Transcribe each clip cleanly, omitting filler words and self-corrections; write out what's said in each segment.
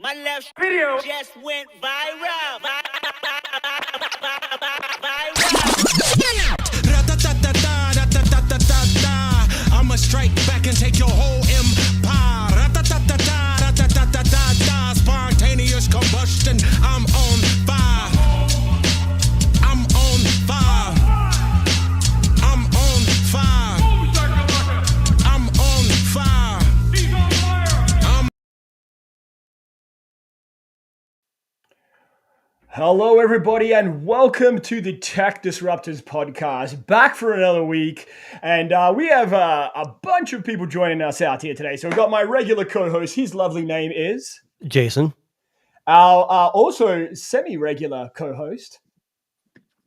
My left video just went viral. I'ma strike back and take your whole empire. Spontaneous combustion. I'm on fire. I'm on fire. I'm on fire. I'm on fire. Hello, everybody, and welcome to the Tech Disruptors podcast. Back for another week, and we have a bunch of people joining us out here today. So we've got my regular co-host. His lovely name is Jason. Our also semi-regular co-host.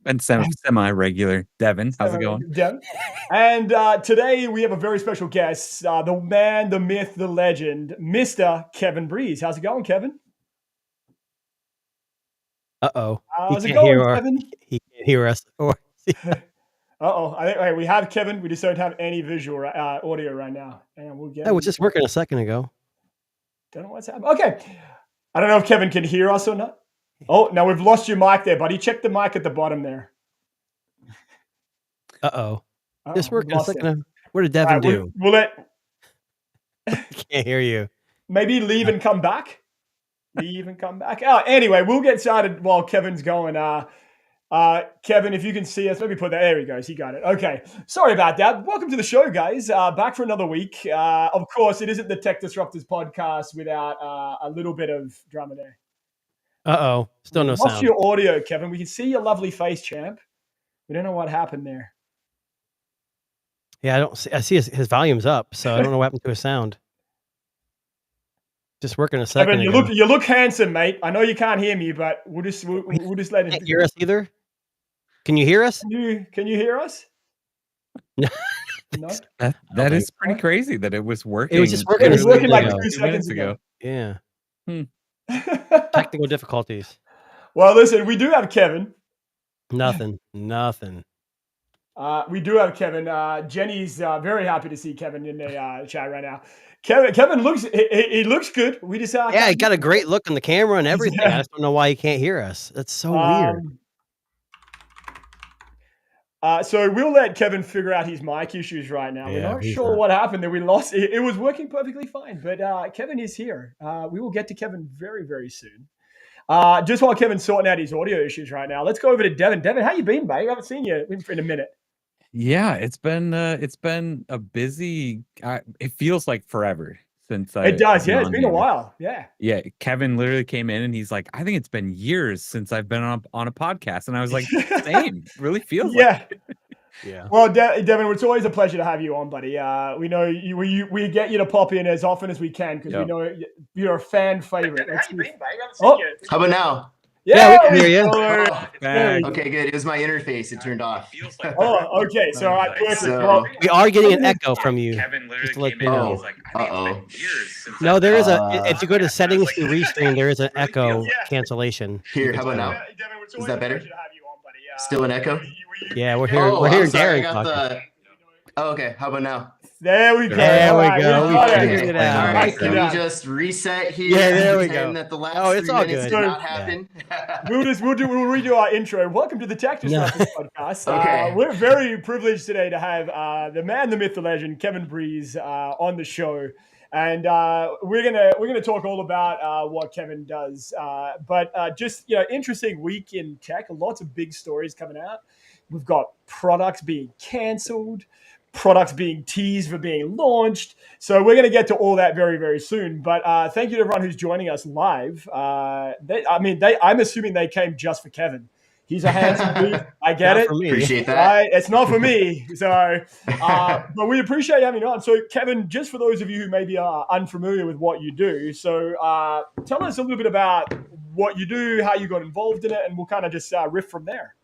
And semi-regular Devin. How's it going? Devin. And today we have a very special guest, the man, the myth, the legend, Mr. Kevin Breeze. How's it going, Kevin? Uh-oh. How's it going, Kevin? He can't hear us. Uh-oh. I think we have Kevin. We just don't have any visual audio right now. And we'll get That was just working a second ago. Don't know what's happening. Okay. I don't know if Kevin can hear us or not. Oh, now we've lost your mic there, buddy. Check the mic at the bottom there. Uh-oh. Oh, Just working a lost second. it. What did Devin do? We'll let Can't hear you. maybe leave and come back. Leave and come back. Anyway, we'll get started while Kevin's going. Kevin, if you can see us, maybe put that. There he goes. He got it. Okay. Sorry about that. Welcome to the show, guys. Back for another week. Of course, it isn't the Tech Disruptors podcast without a little bit of drama there. Uh-oh. Still no What's sound. your audio, Kevin? We can see your lovely face, champ. We don't know what happened there. Yeah, I don't see. I see his volume's up, so I don't know what happened to his sound. Just working a second. Kevin, you look handsome, mate. I know you can't hear me, but we'll just let it. Can't hear us either? Can you hear us? Can you hear us? No. No. That is pretty crazy that it was working. It was just working. It was working like ago. 2 seconds ago. Yeah. Technical difficulties. Well, listen, we do have Kevin. Nothing. We do have Kevin. Jenny's very happy to see Kevin in the chat right now. Kevin looks he looks good. We just Yeah, he got a great look on the camera and everything. I just don't know why he can't hear us. That's so weird. So we'll let Kevin figure out his mic issues right now. We're not sure what happened there. We lost it. It was working perfectly fine, but Kevin is here. We will get to Kevin very, very soon. Just while Kevin's sorting out his audio issues right now, let's go over to Devin. Devin, how you been, mate? I haven't seen you in a minute. Yeah, it's been a busy. It feels like forever since It does, yeah. It's been a while, yeah. Yeah, Kevin literally came in and he's like, "I think it's been years since I've been on a podcast," and I was like, "Same, really feels like it." Yeah. Well, Devin, it's always a pleasure to have you on, buddy. We know we get you to pop in as often as we can because we know you're a fan favorite. How you been, mate? I haven't seen you. How about now? Yeah, we can hear you. Okay, good. It was my interface. It turned off. Oh, okay. So, all right, perfect. So- We are getting an echo from you. Kevin Just to literally let came you in and know. he's like, "I think it's been years since No, I've there is Uh, if you go to settings to restream, there is an echo cancellation. Here, how about now? Devin, it's Is always that a better? pleasure to have you on, buddy. Still an echo? Yeah, we're here. Oh, We're I'm hearing sorry, Darren I got talking. the. Oh, okay. How about now? There we go. There we All right, go. We got figured it out. All right. Nice Can to know. we just reset here? Yeah, there we pretend go. That the last Oh, it's 3 all minutes good. did not happen. We'll redo our intro. Welcome to the Tech Disruptors podcast. Okay. We're very privileged today to have the man, the myth, the legend, Kevin Breeze, on the show, and we're gonna talk all about what Kevin does. But just interesting week in tech. Lots of big stories coming out. We've got products being cancelled, products being teased for being launched. So we're going to get to all that very, very soon. But thank you to everyone who's joining us live. I'm assuming they came just for Kevin. He's a handsome dude. I get Not it. for me. Appreciate that. Right? It's not for me. So, but we appreciate you having you on. So, Kevin, just for those of you who maybe are unfamiliar with what you do, so tell us a little bit about what you do, how you got involved in it, and we'll kind of just riff from there.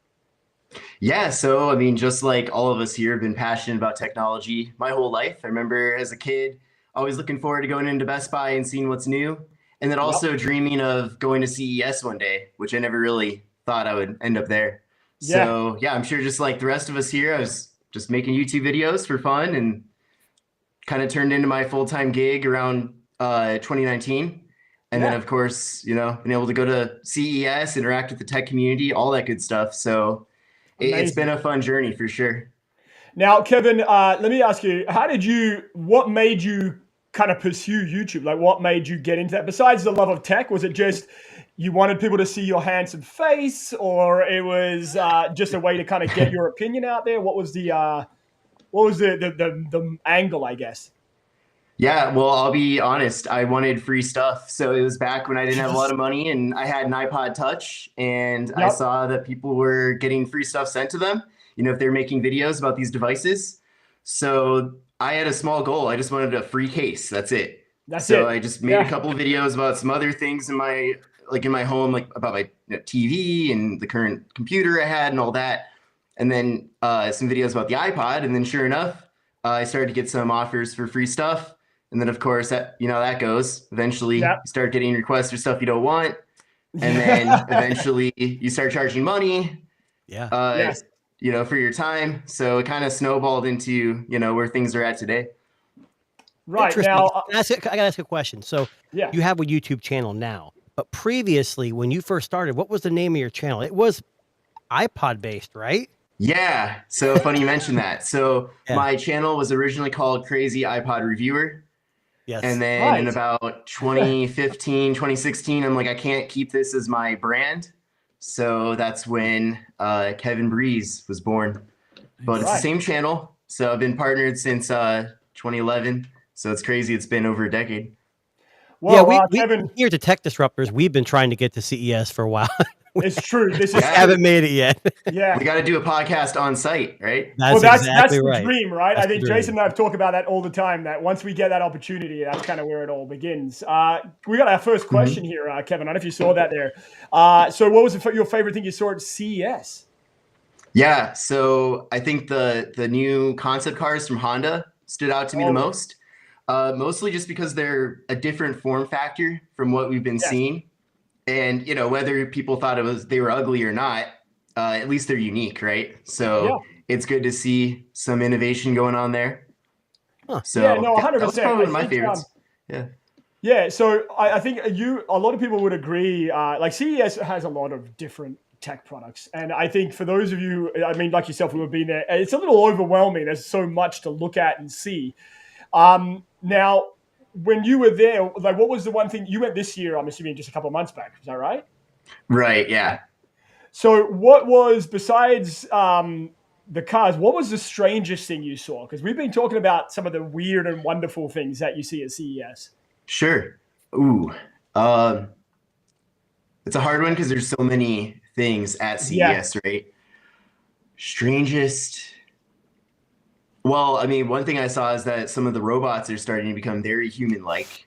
Yeah, so I mean, just like all of us here have been passionate about technology my whole life. I remember as a kid, always looking forward to going into Best Buy and seeing what's new. And then also dreaming of going to CES one day, which I never really thought I would end up there. Yeah. So yeah, I'm sure just like the rest of us here, I was just making YouTube videos for fun and kind of turned into my full-time gig around 2019. And then, of course, been able to go to CES, interact with the tech community, all that good stuff. So it's been a fun journey for sure. Now, Kevin, let me ask you, what made you kind of pursue YouTube? Like, what made you get into that? Besides the love of tech, was it just you wanted people to see your handsome face, or it was just a way to kind of get your opinion out there? What was the angle, I guess? Yeah, well, I'll be honest. I wanted free stuff. So it was back when I didn't have a lot of money and I had an iPod Touch, and I saw that people were getting free stuff sent to them, if they're making videos about these devices. So I had a small goal. I just wanted a free case. That's it. I just made a couple of videos about some other things in my home, like about my TV and the current computer I had and all that. And then some videos about the iPod. And then sure enough, I started to get some offers for free stuff. And then, of course, that that goes. Eventually, you start getting requests for stuff you don't want. And then eventually you start charging money, for your time. So it kind of snowballed into, where things are at today. Right. Now, I gotta ask a question. So you have a YouTube channel now, but previously when you first started, what was the name of your channel? It was iPod based, right? Yeah. So funny you mentioned that. So my channel was originally called Crazy iPod Reviewer. Yes. And then in about 2015, 2016, I'm like, I can't keep this as my brand. So that's when Kevin Breeze was born. But it's the same channel. So I've been partnered since 2011. So it's crazy. It's been over a decade. Well, Kevin, here at Tech Disruptors, we've been trying to get to CES for a while. It's true. This is haven't made it yet. We got to do a podcast on site, right? That's the dream, right? I think Jason and I have talked about that all the time, that once we get that opportunity, that's kind of where it all begins. We got our first question here, Kevin. I don't know if you saw that there. So what was your favorite thing you saw at CES? Yeah, so I think the new concept cars from Honda stood out to me the most. Mostly just because they're a different form factor from what we've been seeing. And, whether people thought they were ugly or not, at least they're unique, right? So it's good to see some innovation going on there. Huh. So 100%. That was probably one of my favorites. Yeah. So I think a lot of people would agree, like CES has a lot of different tech products. And I think for those of you, I mean, like yourself, who have been there, it's a little overwhelming. There's so much to look at and see. Now, when you were there, like, what was the one thing you went this year? I'm assuming just a couple of months back. Is that right? Right. Yeah. So what was, besides the cars, what was the strangest thing you saw? Because we've been talking about some of the weird and wonderful things that you see at CES. Sure. Ooh. It's a hard one because there's so many things at CES, right? Strangest. Well, I mean, one thing I saw is that some of the robots are starting to become very human-like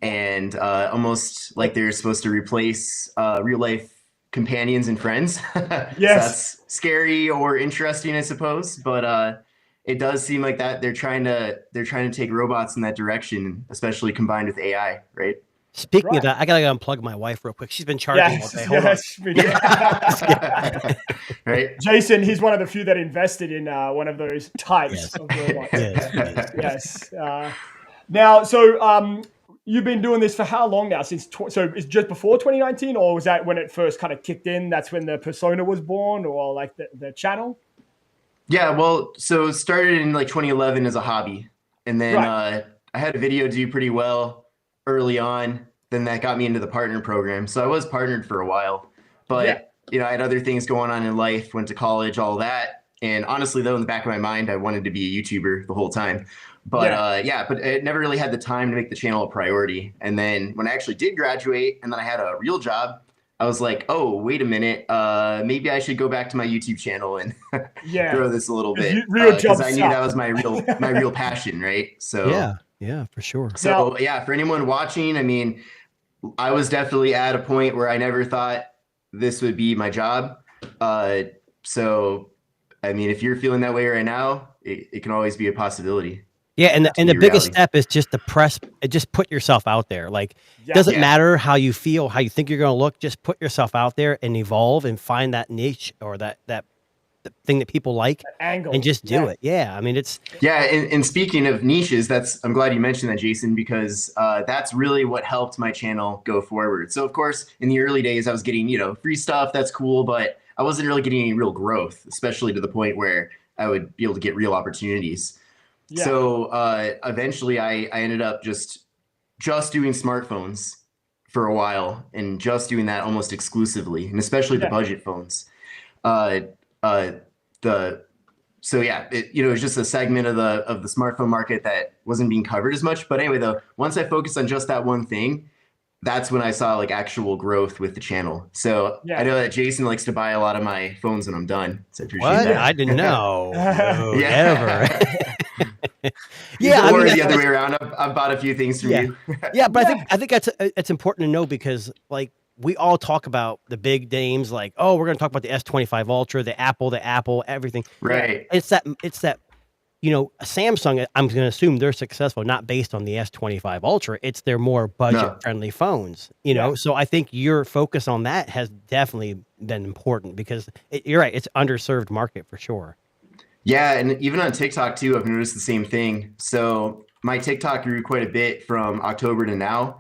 and almost like they're supposed to replace real-life companions and friends. Yes. So that's scary or interesting, I suppose. But it does seem like that they're trying to take robots in that direction, especially combined with AI, right? Speaking of that, I gotta unplug my wife real quick. She's been charging all day. Hold on. Right, Jason, he's one of the few that invested in one of those types of robots. Yes. Now, so you've been doing this for how long now? So it's just before 2019, or was that when it first kind of kicked in? That's when the persona was born, or like the channel? Yeah, well, so it started in like 2011 as a hobby, and then I had a video do pretty well early on. Then that got me into the partner program. So I was partnered for a while, but I had other things going on in life, went to college, all that. And honestly, though, in the back of my mind, I wanted to be a YouTuber the whole time. But but it never really had the time to make the channel a priority. And then when I actually did graduate and then I had a real job, I was like, oh, wait a minute. Maybe I should go back to my YouTube channel and grow this a little bit. Because I knew that was my real passion, right? So yeah, for sure. So for anyone watching, I mean, I was definitely at a point where I never thought this would be my job. So, I mean, if you're feeling that way right now, it can always be a possibility. Yeah, and the biggest step is just just put yourself out there. Like, it doesn't matter how you feel, how you think you're going to look. Just put yourself out there and evolve and find that niche or that the thing that people like angle and just do it. Yeah. I mean, it's and speaking of niches, I'm glad you mentioned that, Jason, because that's really what helped my channel go forward. So of course, in the early days, I was getting, free stuff. That's cool. But I wasn't really getting any real growth, especially to the point where I would be able to get real opportunities. Yeah. So eventually I ended up just doing smartphones for a while, and just doing that almost exclusively, and especially the budget phones. It was just a segment of the smartphone market that wasn't being covered as much. But anyway, though, once I focused on just that one thing, that's when I saw like actual growth with the channel. So I know that Jason likes to buy a lot of my phones when I'm done. So I appreciate that. I didn't know. No, ever. Or the other way around. I've bought a few things from you. But I think it's important to know, because like we all talk about the big names, like, oh, we're going to talk about the S25 Ultra, the Apple, everything. Right. It's that Samsung, I'm going to assume they're successful, not based on the S25 Ultra. It's their more budget-friendly phones, So I think your focus on that has definitely been important, because you're right. It's underserved market for sure. Yeah, and even on TikTok too, I've noticed the same thing. So my TikTok grew quite a bit from October to now,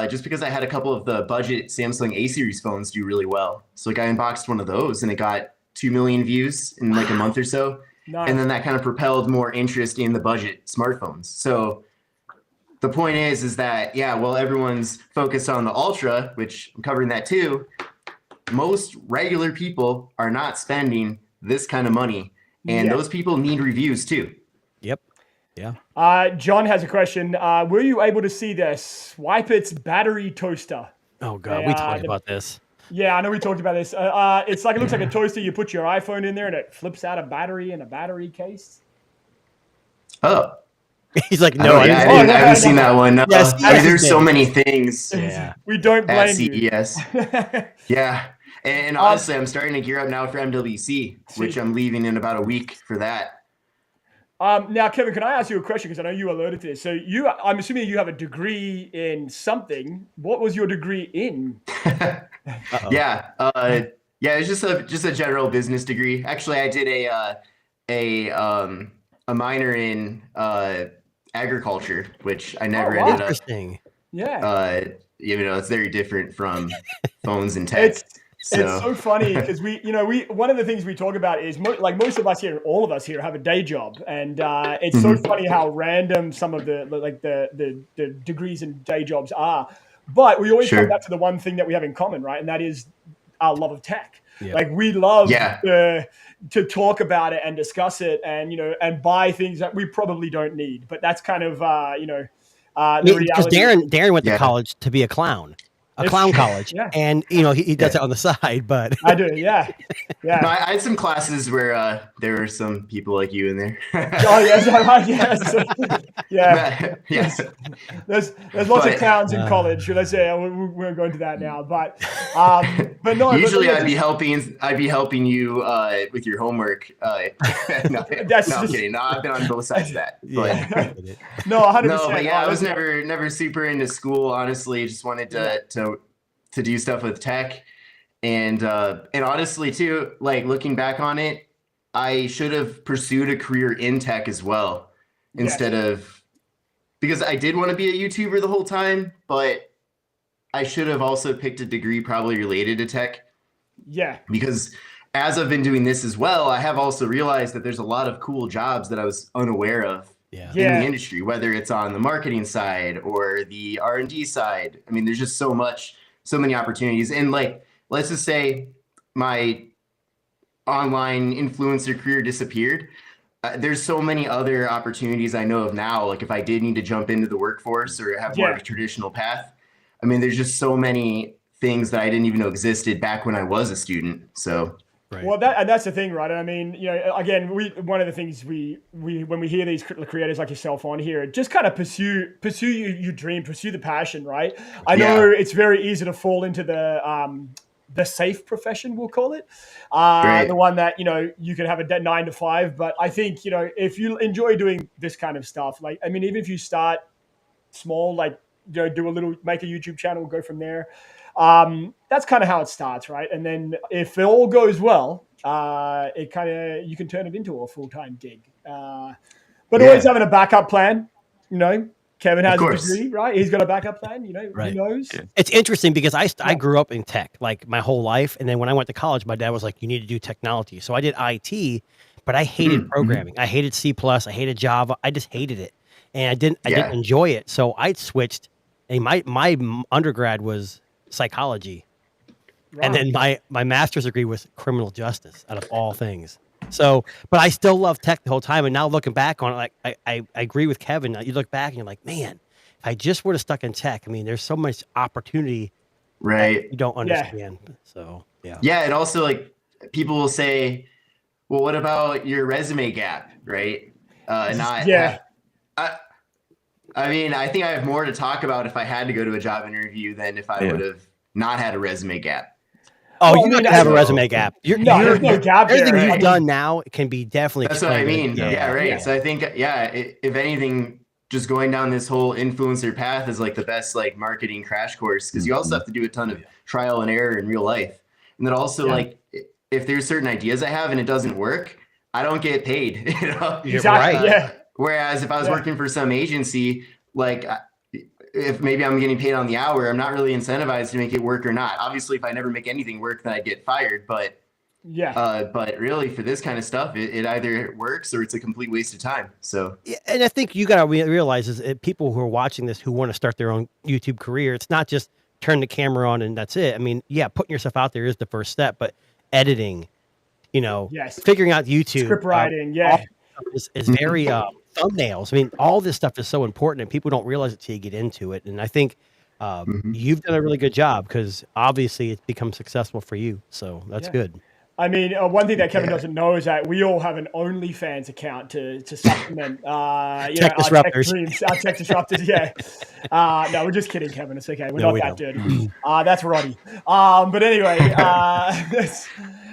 just because I had a couple of the budget Samsung A-series phones do really well. So like I unboxed one of those, and it got 2 million views in like a month or so. Nice. And then that kind of propelled more interest in the budget smartphones. So the point is that, while everyone's focused on the Ultra, which I'm covering that too, most regular people are not spending this kind of money. And those people need reviews too. Yep. Yeah. John has a question. Were you able to see the Swipe-Its battery toaster? Oh God, we talked about this. Yeah, I know we talked about this. It looks like a toaster. You put your iPhone in there and it flips out a battery in a battery case. Oh. He's like, no, I haven't seen that one. No. Yes, there's so many things. Yeah. We don't blame you. CES. Yeah. And honestly, I'm starting to gear up now for MWC, which I'm leaving in about a week for that. Now, Kevin, can I ask you a question? Because I know you alerted to this. So I'm assuming you have a degree in something. What was your degree in? It's just a general business degree. Actually, I did a minor in agriculture, which I never ended up. Interesting. Yeah. It's very different from phones and tech. It's so funny because one of the things we talk about is most of us here, all of us here, have a day job, and it's so funny how random some of the degrees and day jobs are. But we always come back to the one thing that we have in common, right? And that is our love of tech. Yeah. Like we love to talk about it and discuss it, and buy things that we probably don't need. But that's kind of the reality. Because Darren went to college to be a clown. A clown college, and he does it on the side, but I do, yeah. No, I had some classes where there were some people like you in there. Oh yes, yes. There's lots of clowns in college. Should I say? We won't go into that now, but no. Usually, I'd be helping you with your homework. No, I'm kidding. No, I've been on both sides of that. But, no, 100%. No, but I was never super into school. Honestly, just wanted to do stuff with tech, and honestly too, like looking back on it, I should have pursued a career in tech as well, instead of, because I did want to be a YouTuber the whole time, but I should have also picked a degree probably related to tech. Yeah. Because as I've been doing this as well, I have also realized that there's a lot of cool jobs that I was unaware of. In the industry, whether it's on the marketing side or the R&D side. I mean, there's just so many opportunities. And like, let's just say my online influencer career disappeared. There's so many other opportunities I know of now. Like if I did need to jump into the workforce or have more of a traditional path, I mean, there's just so many things that I didn't even know existed back when I was a student. So. Right. Well, that's the thing, right? I mean, again, one of the things we when we hear these creators like yourself on here, just kind of pursue your dream, pursue the passion, right? I know it's very easy to fall into the safe profession, we'll call it, the one that you can have a 9 to 5. But I think if you enjoy doing this kind of stuff, like even if you start small, like do a little, make a YouTube channel, go from there. That's kind of how it starts, right? And then if it all goes well, it kind of, you can turn it into a full-time gig. But always having a backup plan, you know. Kevin has a degree, right? He's got a backup plan, you know, who knows? It's interesting because I grew up in tech like my whole life. And then when I went to college, my dad was like, you need to do technology. So I did IT, but I hated programming. I hated C+, I hated Java. I just hated it. And I didn't enjoy it. So I switched, and my undergrad was psychology. Right. And then my master's degree was criminal justice, out of all things. So, but I still love tech the whole time. And now looking back on it, like I agree with Kevin. You look back and you're like, man, if I just would have stuck in tech, I mean, there's so much opportunity, right? You don't understand. Yeah. So, yeah. Yeah. And also, like, people will say, well, what about your resume gap? Right. I mean, I think I have more to talk about if I had to go to a job interview than if I would have not had a resume gap. Oh, you don't have a resume gap. There's no gap there. Everything you've done now can be definitely. That's what I mean. Yeah, right. Yeah. So I think, if anything, just going down this whole influencer path is like the best like marketing crash course, because you also have to do a ton of trial and error in real life. And then also like if there's certain ideas I have and it doesn't work, I don't get paid. You know? Exactly. Whereas if I was working for some agency, like if maybe I'm getting paid on the hour, I'm not really incentivized to make it work or not. Obviously, if I never make anything work, then I get fired. But but really for this kind of stuff, it either works or it's a complete waste of time. So and I think you got to realize is people who are watching this who want to start their own YouTube career, it's not just turn the camera on and that's it. I mean, putting yourself out there is the first step, but editing, you know, figuring out YouTube, script writing, is very thumbnails. I mean, all this stuff is so important, and people don't realize it till you get into it. And I think you've done a really good job because obviously it's become successful for you. So that's good. I mean, one thing that Kevin doesn't know is that we all have an OnlyFans account to supplement our tech dreams, our tech disruptors. No, we're just kidding, Kevin. It's okay. We're not that dirty. That's Roddy. But anyway,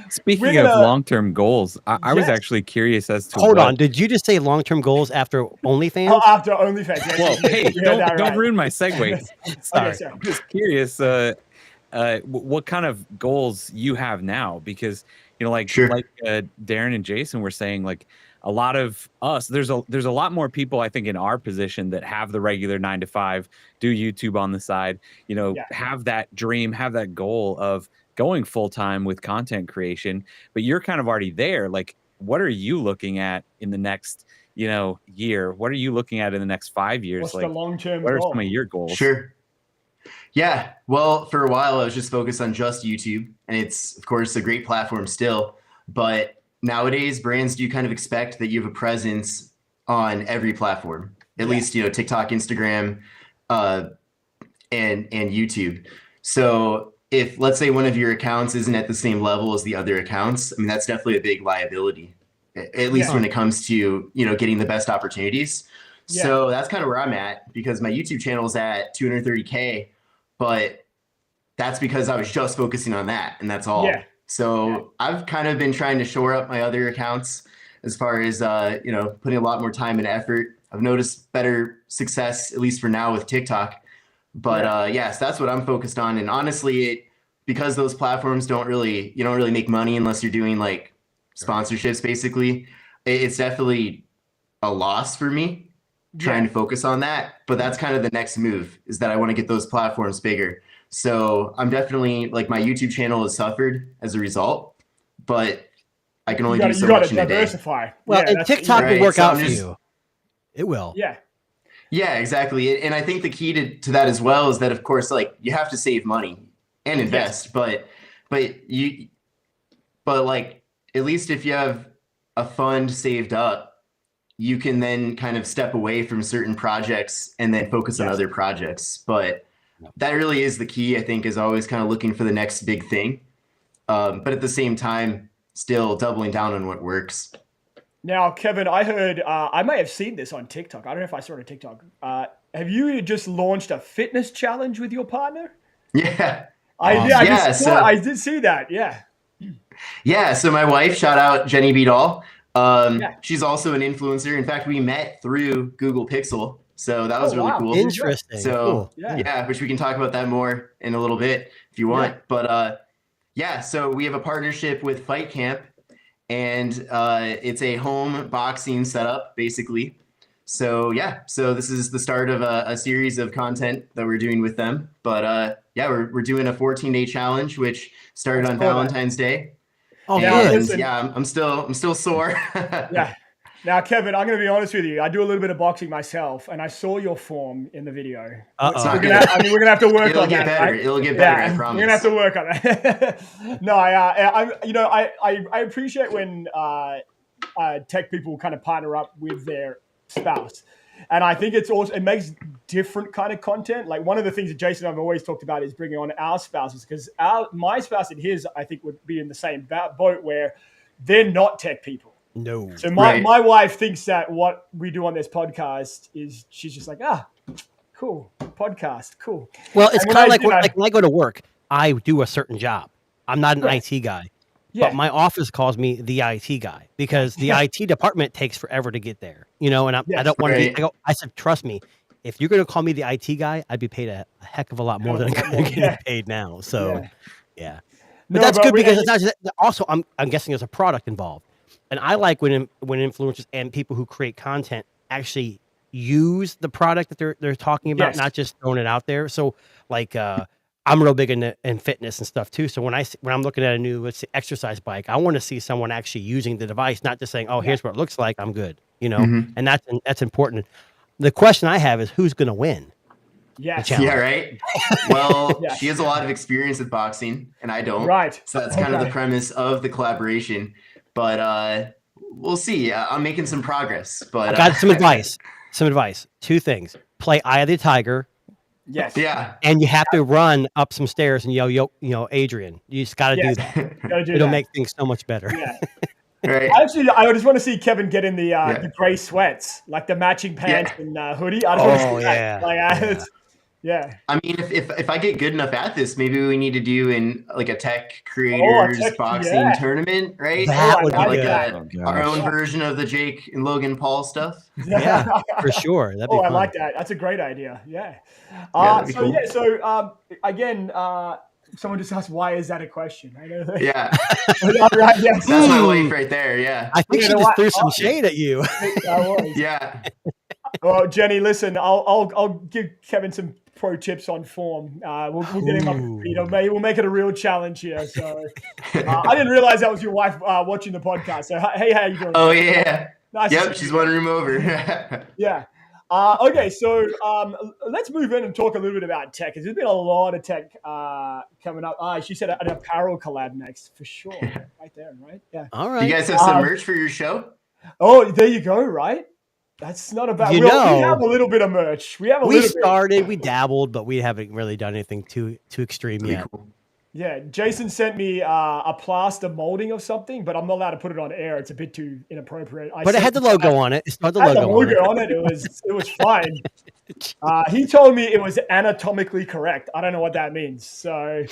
speaking of long-term goals, I was actually curious as to Hold on, did you just say long-term goals after OnlyFans? Oh, after OnlyFans. Well, hey, don't ruin my segue. Sorry. I'm just curious what kind of goals you have now, because like Darren and Jason were saying, like a lot of us, there's a lot more people I think in our position that have the regular 9-to-5, do YouTube on the side, have that dream, have that goal of going full-time with content creation, but you're kind of already there. Like, what are you looking at in the next year? What are you looking at in the next 5 years? What's the long-term what are some of your goals? Sure. Yeah. Well, for a while I was just focused on just YouTube, and it's of course a great platform still, but nowadays brands do kind of expect that you have a presence on every platform, at least, TikTok, Instagram, and YouTube. So if let's say one of your accounts isn't at the same level as the other accounts, I mean, that's definitely a big liability, at least when it comes to, getting the best opportunities. Yeah. So that's kind of where I'm at, because my YouTube channel is at 230K, but that's because I was just focusing on that, and that's all. Yeah. So I've kind of been trying to shore up my other accounts as far as, putting a lot more time and effort. I've noticed better success, at least for now, with TikTok. But so that's what I'm focused on. And honestly, because those platforms you don't really make money unless you're doing like sponsorships, basically, it's definitely a loss for me trying to focus on that. But that's kind of the next move, is that I want to get those platforms bigger. So I'm definitely, like, my YouTube channel has suffered as a result, but I can only do so much in a day. Diversify. Well, and TikTok will work out for you. It will. Yeah. Yeah, exactly. And I think the key to that as well is that, of course, like, you have to save money and invest, but like, at least if you have a fund saved up, you can then kind of step away from certain projects and then focus on other projects. But that really is the key, I think, is always kind of looking for the next big thing. But at the same time, still doubling down on what works. Now, Kevin, I heard, I may have seen this on TikTok. I don't know if I saw it on TikTok. Have you just launched a fitness challenge with your partner? Yeah. I did see that. Yeah. Yeah. So my wife, shout out Jenny Beadall. She's also an influencer. In fact, we met through Google Pixel. So that was really cool. Interesting. So which we can talk about that more in a little bit if you want. But so we have a partnership with Fight Camp. and it's a home boxing setup, basically. So yeah, so this is the start of a series of content that we're doing with them. But yeah, we're doing a 14-day challenge, which started on Valentine's Day. Oh, and, good. Yeah, I'm still sore. Yeah. Now, Kevin, I'm going to be honest with you. I do a little bit of boxing myself, and I saw your form in the video. It's not We're good. gonna have to work It'll on get that. better. Right? It'll get better. I promise. We're gonna have to work on that. No, I appreciate when tech people kind of partner up with their spouse, and I think it makes different kind of content. Like one of the things that Jason and I've always talked about is bringing on our spouses, because my spouse and his, I think, would be in the same boat where they're not tech people. No. So my wife thinks that what we do on this podcast is, she's just like, cool podcast, cool. Well, it's kind of like when I go to work, I do a certain job. I'm not an IT guy, but my office calls me the IT guy because the IT department takes forever to get there, and I don't want to be, I said, trust me, if you're going to call me the IT guy, I'd be paid a heck of a lot more than I'm getting paid now. So yeah. But that's good because it's not just, also I'm guessing there's a product involved. And I like when influencers and people who create content actually use the product that they're talking about, not just throwing it out there. So like I'm real big in fitness and stuff too. So when I'm looking at a new, let's say, exercise bike, I want to see someone actually using the device, not just saying, "Oh, here's what it looks like, I'm good." And that's important. The question I have is, who's going to win? Yes. Yeah, right. Well, she has a lot of experience with boxing, and I don't. Right. So that's kind of the premise of the collaboration. But we'll see. I'm making some progress. But I got some advice. Some advice. Two things: play Eye of the Tiger. Yes. Yeah. And you have to run up some stairs and yell, Adrian. You just got to do that. It'll make things so much better. Yeah. Right. Actually, I just want to see Kevin get in the gray sweats, like the matching pants and hoodie. I just want to see that. Like, yeah. I mean, if I get good enough at this, maybe we need to do in like a tech creators boxing tournament, right? That would be good. Our own version of the Jake and Logan Paul stuff. Yeah, for sure. That'd be fun. I like that. That's a great idea. Yeah. Cool. So again, someone just asked, why is that a question? I know that. Yeah. Right, yes. That's my wife right there. Yeah. I think she just threw some shade at you. Yeah. Well, Jenny, listen, I'll give Kevin some pro tips on form. We'll get him up to speed. We'll make it a real challenge here. So I didn't realize that was your wife watching the podcast. So hey, how you doing? Oh yeah. Nice. Yep, she's one room over. Yeah. Okay, so let's move in and talk a little bit about tech, because there's been a lot of tech coming up. She said an apparel collab next, for sure. Right there, right? Yeah. All right. You guys have some merch for your show? Oh, there you go, right? That's not a bad. We have a little bit of merch. We dabbled, but we haven't really done anything too extreme yet. Cool. Yeah, Jason sent me a plaster molding of something, but I'm not allowed to put it on air. It's a bit too inappropriate. But it had the logo on it. It's got the logo on it. It was fine. He told me it was anatomically correct. I don't know what that means. So,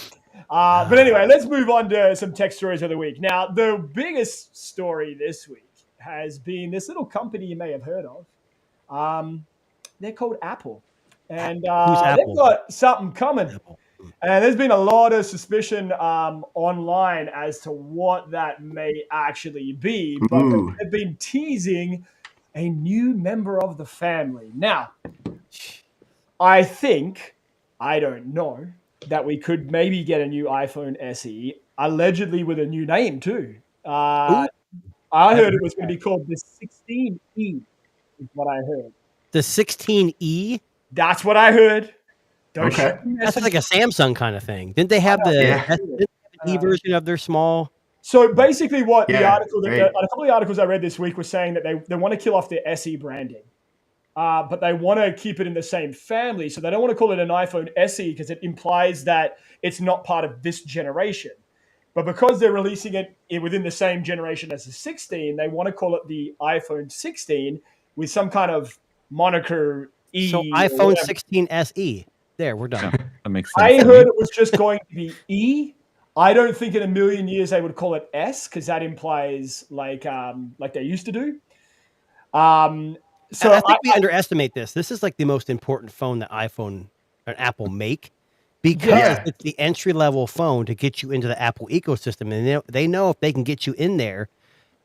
but anyway, let's move on to some tech stories of the week. Now, the biggest story this week has been this little company you may have heard of. They're called Apple, and they've got something coming. And there's been a lot of suspicion online as to what that may actually be, but they've been teasing a new member of the family. Now, I don't know, that we could maybe get a new iPhone SE, allegedly with a new name too. I heard it was going to be called the 16E, is what I heard. The 16E? That's what I heard. That's like a Samsung kind of thing. Didn't they have the E version of their small? So basically what the article, a couple of the articles I read this week were saying that they want to kill off their SE branding. But they want to keep it in the same family. So they don't want to call it an iPhone SE because it implies that it's not part of this generation. But because they're releasing it within the same generation as the 16, they want to call it the iPhone 16 with some kind of moniker E. So iPhone 16 SE. There, we're done. That makes sense. I heard it was just going to be E. I don't think in a million years they would call it S, because that implies like they used to do. So I think we underestimate this. This is like the most important phone that iPhone or Apple make, because it's the entry level phone to get you into the Apple ecosystem, and they know if they can get you in there,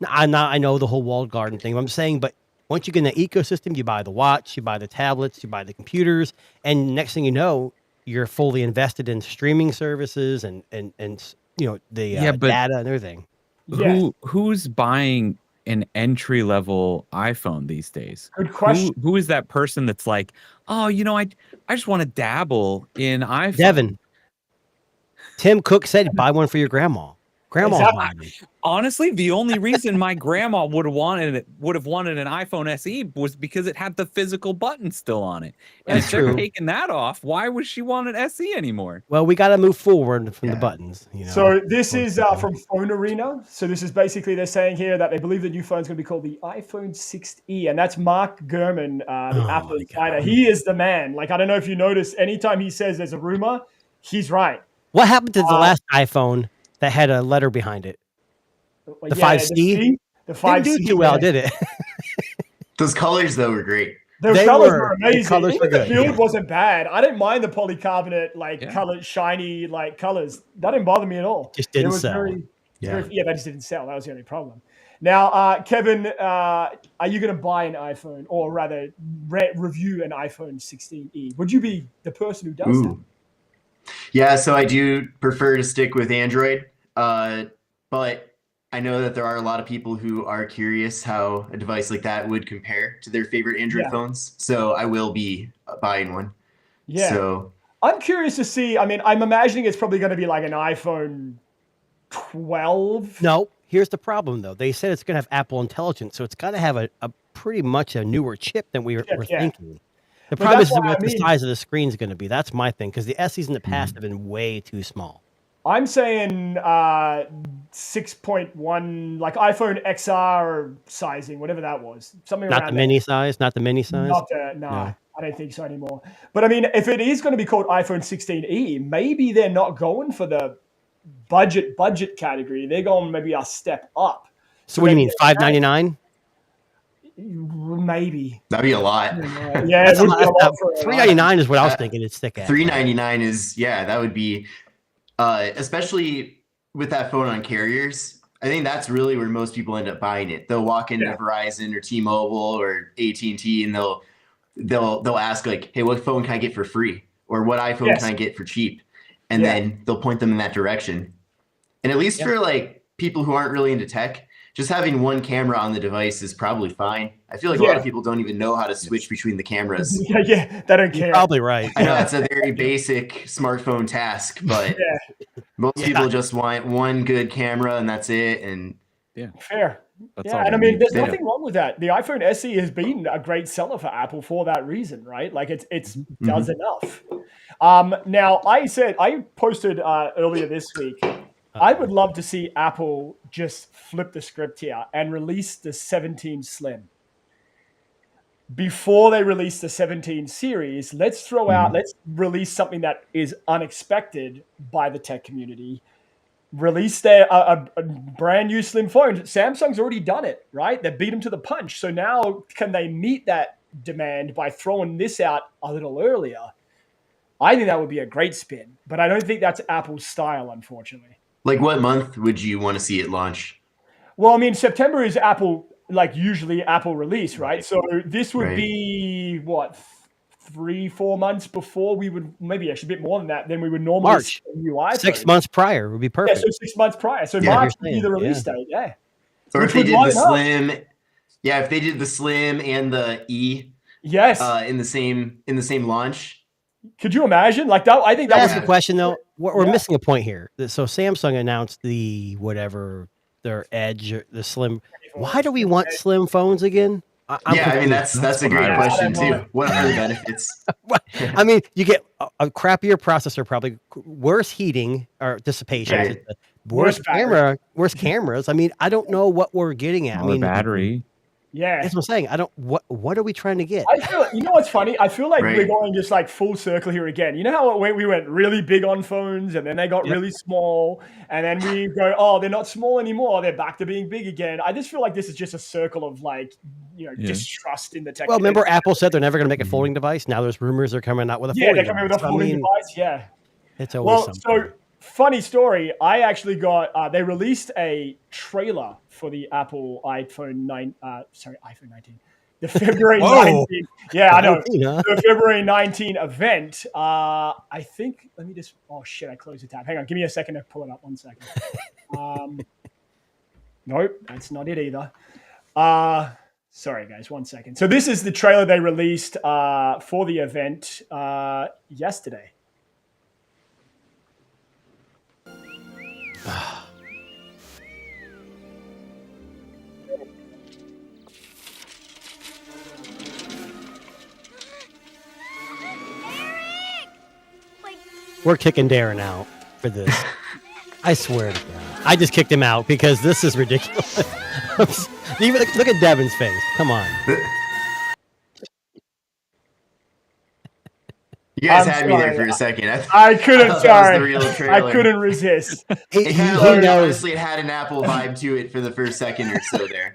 I know the whole walled garden thing. I'm saying, but once you get in the ecosystem, you buy the watch, you buy the tablets, you buy the computers, and next thing you know, you're fully invested in streaming services and the data and everything. Yeah. Who's buying an entry level iPhone these days? Good question. Who is that person that's like, oh, I just want to dabble in iPhone? Devin. Tim Cook said, buy one for your grandma. Grandma. Honestly, the only reason my grandma would have wanted an iPhone SE was because it had the physical button still on it. And if they're taking that off, why would she want an SE anymore? Well, we got to move forward from the buttons. So this is from Phone Arena. So this is basically they're saying here that they believe the new phone is going to be called the iPhone 6e, and that's Mark Gurman, the Apple insider. He is the man. Like, I don't know if you notice, anytime he says there's a rumor, he's right. What happened to the last iPhone that had a letter behind it? The 5C? The 5C didn't do too well, did it? Those colors, though, were great. Those colors were amazing. The colors were good. The build wasn't bad. I didn't mind the polycarbonate, color, shiny, colors. That didn't bother me at all. Just didn't sell. They just didn't sell. That was the only problem. Now, Kevin, are you going to buy an iPhone, or rather review an iPhone 16e? Would you be the person who does that? Yeah, so I do prefer to stick with Android, but I know that there are a lot of people who are curious how a device like that would compare to their favorite Android phones. So I will be buying one. Yeah. So I'm curious to see. I mean, I'm imagining it's probably going to be like an iPhone 12. No, here's the problem, though. They said it's going to have Apple Intelligence, so it's got to have a pretty much a newer chip than we were thinking. The problem is what the size of the screen is going to be. That's my thing, because the SEs in the past have been way too small. I'm saying 6.1, like iPhone XR sizing, whatever that was. Something not around the mini size. Not the mini size. No, I don't think so anymore. But I mean, if it is going to be called iPhone 16e, maybe they're not going for the budget category. They're going maybe a step up. So what do you mean, $599? Maybe that'd be a lot. Yeah, $399 is what I was thinking. It's thick. $399 is that would be, especially with that phone on carriers. I think that's really where most people end up buying it. They'll walk into Verizon or T-Mobile or AT&T, and they'll ask like, "Hey, what phone can I get for free?" Or "What iPhone can I get for cheap?" And then they'll point them in that direction. And at least for like people who aren't really into tech, just having one camera on the device is probably fine. I feel like a lot of people don't even know how to switch between the cameras. They don't care. You're probably right. I know that's a very basic smartphone task, but most people just want one good camera and that's it. And fair. And I mean, there's nothing wrong with that. The iPhone SE has been a great seller for Apple for that reason, right? Like it does enough. Now, I posted earlier this week, I would love to see Apple just flip the script here and release the 17 Slim. Before they release the 17 series, let's release something that is unexpected by the tech community. Release a brand new slim phone. Samsung's already done it, right? They beat them to the punch. So now can they meet that demand by throwing this out a little earlier? I think that would be a great spin, but I don't think that's Apple's style, unfortunately. Like, what month would you want to see it launch? Well, I mean, September is usually Apple release, right? So this would be what, 3-4 months before we would, maybe actually a bit more than that, than we would normally March. see a new iPhone. 6 months prior would be perfect. Yeah, so 6 months prior. So March would be the release date, Or if they did the Slim, if they did the Slim and the E, in the same launch. Could you imagine? Like that, I think that was the question, though. We're missing a point here. So Samsung announced their Edge, the Slim. Why do we want slim phones again? I mean, that's a great question too. What are the benefits? I mean, you get a crappier processor, probably worse heating or dissipation, worse cameras. I mean, I don't know what we're getting at. Battery. Yeah, that's what I'm saying. What are we trying to get? I feel, you know what's funny? I feel like we're going just like full circle here again. You know how we went really big on phones and then they got really small, and then we go, oh, they're not small anymore. They're back to being big again. I just feel like this is just a circle of distrust in the tech. Well, remember Apple said they're never going to make a folding device. Now there's rumors they're coming out with a folding device. They're coming with a folding device. Yeah, it's always something. So funny story. I actually got. They released a trailer for the Apple iPhone 19. The February 19. Yeah, I know. The February 19 event. I think. Let me just. Oh shit! I closed the tab. Hang on. Give me a second to pull it up. 1 second. Nope, that's not it either. Sorry, guys. 1 second. So this is the trailer they released for the event yesterday. We're kicking Darren out for this. I swear to God. I just kicked him out because this is ridiculous. Even look at Devin's face. Come on. You guys had me there for a second. I couldn't. Sorry, I couldn't resist. It kind of honestly, it had an Apple vibe to it for the first second or so there.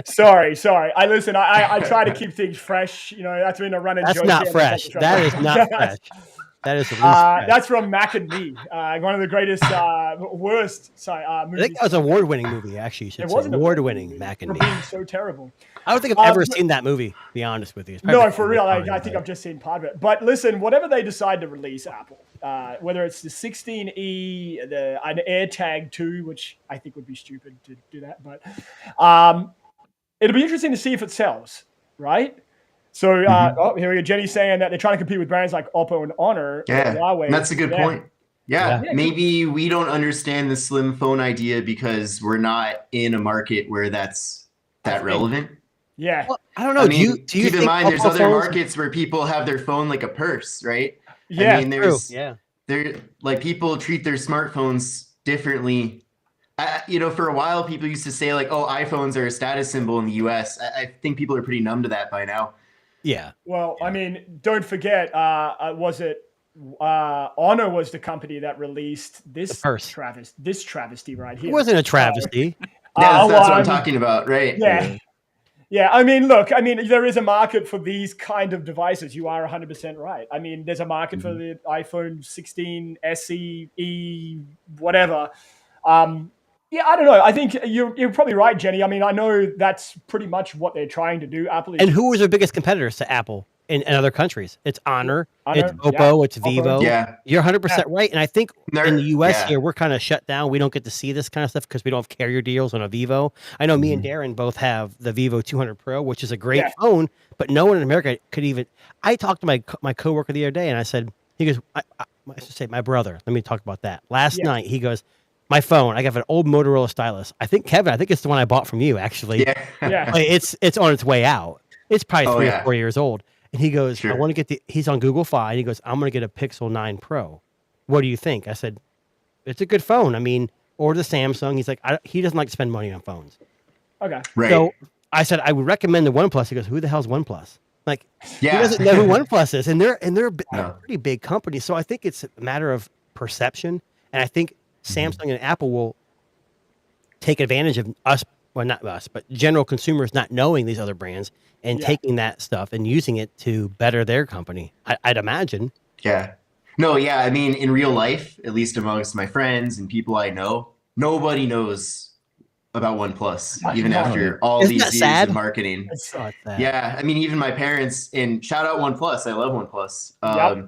sorry. I try to keep things fresh. You know, that's been a running joke. That's not fresh. That is not fresh. That is that's from Mac and Me, one of the greatest, worst movies. I think that was an award-winning movie, actually. It was an award-winning Mac and Me. Being so terrible. I don't think I've ever seen that movie, to be honest with you. No, for real. I think I've just seen part of it. But listen, whatever they decide to release, Apple, whether it's the 16E, an AirTag 2, which I think would be stupid to do that, but it'll be interesting to see if it sells, right? So here we go. Jenny's saying that they're trying to compete with brands like Oppo and Honor. Yeah, Huawei. That's a good point. Yeah, maybe we don't understand the slim phone idea because we're not in a market where that's that relevant. Yeah. Well, I don't know. I mean, do you keep in mind, there's Oppo other phones... markets where people have their phone like a purse, right? Yeah, I mean, they're like people treat their smartphones differently. For a while, people used to say like, "Oh, iPhones are a status symbol in the U.S." I think people are pretty numb to that by now. Yeah. Well, I mean, don't forget, Honor was the company that released this travesty right here. It wasn't a travesty. That's what I'm talking about, right? Yeah. Yeah, I mean, look, there is a market for these kind of devices. You are 100% right. I mean, there's a market for the iPhone 16, SE, E, whatever. Yeah, I don't know. I think you're probably right, Jenny. I mean, I know that's pretty much what they're trying to do. Apple. And who was their biggest competitors to Apple in other countries? It's Honor, it's Oppo, it's Vivo. Yeah. You're 100% right. And I think in the US here, we're kind of shut down. We don't get to see this kind of stuff because we don't have carrier deals on a Vivo. I know me and Darren both have the Vivo 200 Pro, which is a great phone, but no one in America could even. I talked to my coworker the other day, and I said, he goes, I should say my brother. Let me talk about that. Last night, he goes, my phone, I got an old Motorola stylus. I think, Kevin, it's the one I bought from you, actually. Yeah. Like, it's on its way out. It's probably 3 or 4 years old. And he goes, I want to get he's on Google Fi, and he goes, I'm going to get a Pixel 9 Pro. What do you think? I said, it's a good phone. I mean, or the Samsung. He's like, he doesn't like to spend money on phones. Okay. Right. So I said, I would recommend the OnePlus. He goes, who the hell's OnePlus? Like, he doesn't know who OnePlus is. And they're a pretty big company. So I think it's a matter of perception. And I think Samsung and Apple will take advantage of us, well, not us, but general consumers not knowing these other brands and taking that stuff and using it to better their company. I'd imagine. Yeah. No, yeah. I mean, in real life, at least amongst my friends and people I know, nobody knows about OnePlus, even after all these years of marketing. Yeah. I mean, even my parents, and shout out OnePlus. I love OnePlus.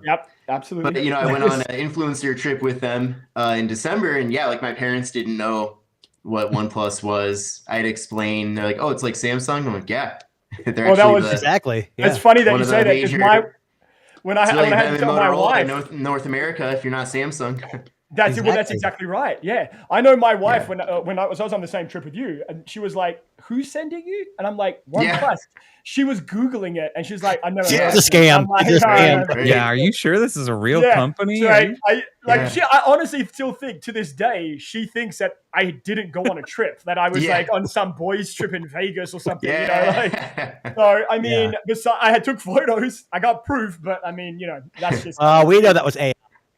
Yep. Absolutely. But, I went on an influencer trip with them in December, and like my parents didn't know what OnePlus was. I'd explain. They're like, "Oh, it's like Samsung." I'm like, "Yeah." They're exactly. Yeah. It's funny that you say that because when I had to tell my wife, North America, if you're not Samsung. That's exactly right. Yeah, I know my wife when I was on the same trip with you, and she was like, "Who's sending you?" And I'm like, "OnePlus." She was Googling it, and she's like, "I never." It's a scam. Like, it's a scam. Yeah, are you sure this is a real company? So I honestly still think to this day she thinks that I didn't go on a trip, that I was like on some boys trip in Vegas or something. So I mean, I took photos, I got proof, but I mean, that's just. We know that was AI.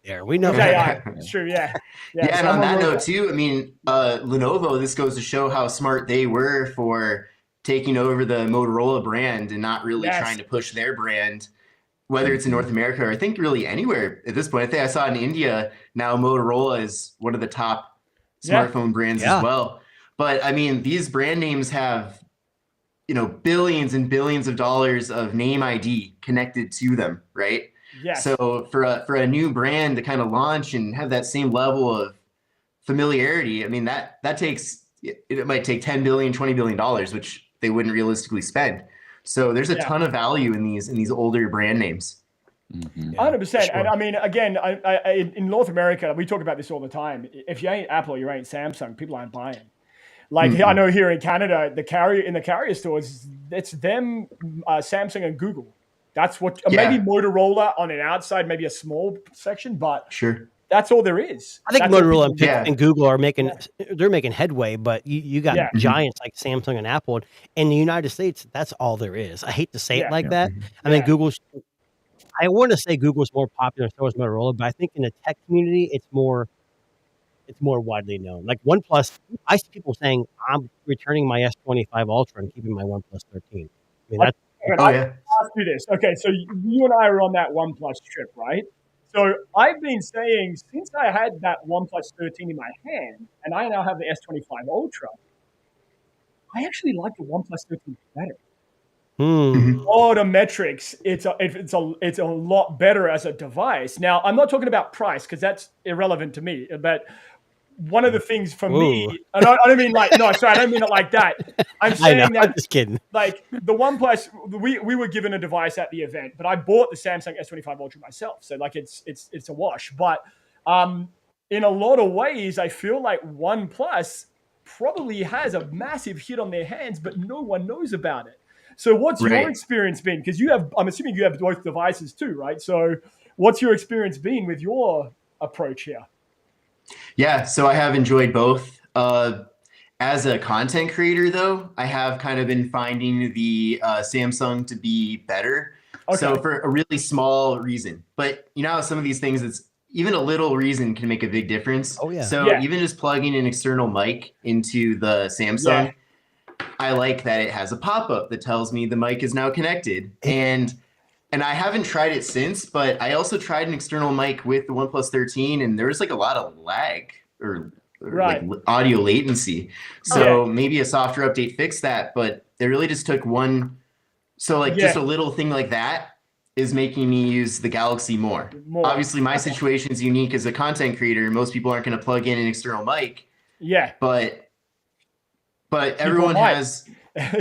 There, we know. AI. It's true. Yeah. And on that note too, I mean, Lenovo. This goes to show how smart they were for taking over the Motorola brand and not really trying to push their brand. whether it's in North America or I think really anywhere at this point. I think I saw in India now Motorola is one of the top smartphone brands as well. But I mean, these brand names have, billions and billions of dollars of name ID connected to them, right? Yes. So for a new brand to kind of launch and have that same level of familiarity, I mean, that takes, it might take $10 billion, $20 billion, which they wouldn't realistically spend. So there's a ton of value in these older brand names. 100%. And I mean, again, I in North America, we talk about this all the time. If you ain't Apple, you ain't Samsung. People aren't buying. Like I know here in Canada, the carrier stores, it's them, Samsung and Google. That's what maybe Motorola on an outside, maybe a small section, but that's all there is. I think Motorola and Google are making headway, but you got giants like Samsung and Apple. In the United States, that's all there is. I hate to say it like that. I mean, I want to say Google's more popular, so is Motorola, but I think in the tech community, it's more widely known. Like OnePlus, I see people saying, I'm returning my S25 Ultra and keeping my OnePlus 13. I mean, that's... Let's do this. Okay, so you and I were on that OnePlus trip, right? So I've been saying, since I had that OnePlus 13 in my hand, and I now have the S25 Ultra, I actually like the OnePlus 13 better. All the metrics, it's a lot better as a device. Now, I'm not talking about price because that's irrelevant to me, but one of the things for me, I don't mean like, no, sorry, I don't mean it like that. I'm saying that, I'm just kidding. Like the OnePlus, we were given a device at the event, but I bought the Samsung S25 Ultra myself. So like it's a wash. But in a lot of ways, I feel like OnePlus probably has a massive hit on their hands, but no one knows about it. So what's your experience been? Because I'm assuming you have both devices too, right? So what's your experience been with your approach here? Yeah, so I have enjoyed both. As a content creator, though, I have kind of been finding the Samsung to be better. Okay. So for a really small reason. But some of these things, it's even a little reason can make a big difference. Oh, yeah. So even just plugging an external mic into the Samsung, I like that it has a pop-up that tells me the mic is now connected. And I haven't tried it since, but I also tried an external mic with the OnePlus 13, and there was like a lot of lag or like audio latency. So maybe a software update fixed that, but they really just took one. So like just a little thing like that is making me use the Galaxy more. Obviously, my situation is unique as a content creator. Most people aren't going to plug in an external mic. Yeah. But everyone has.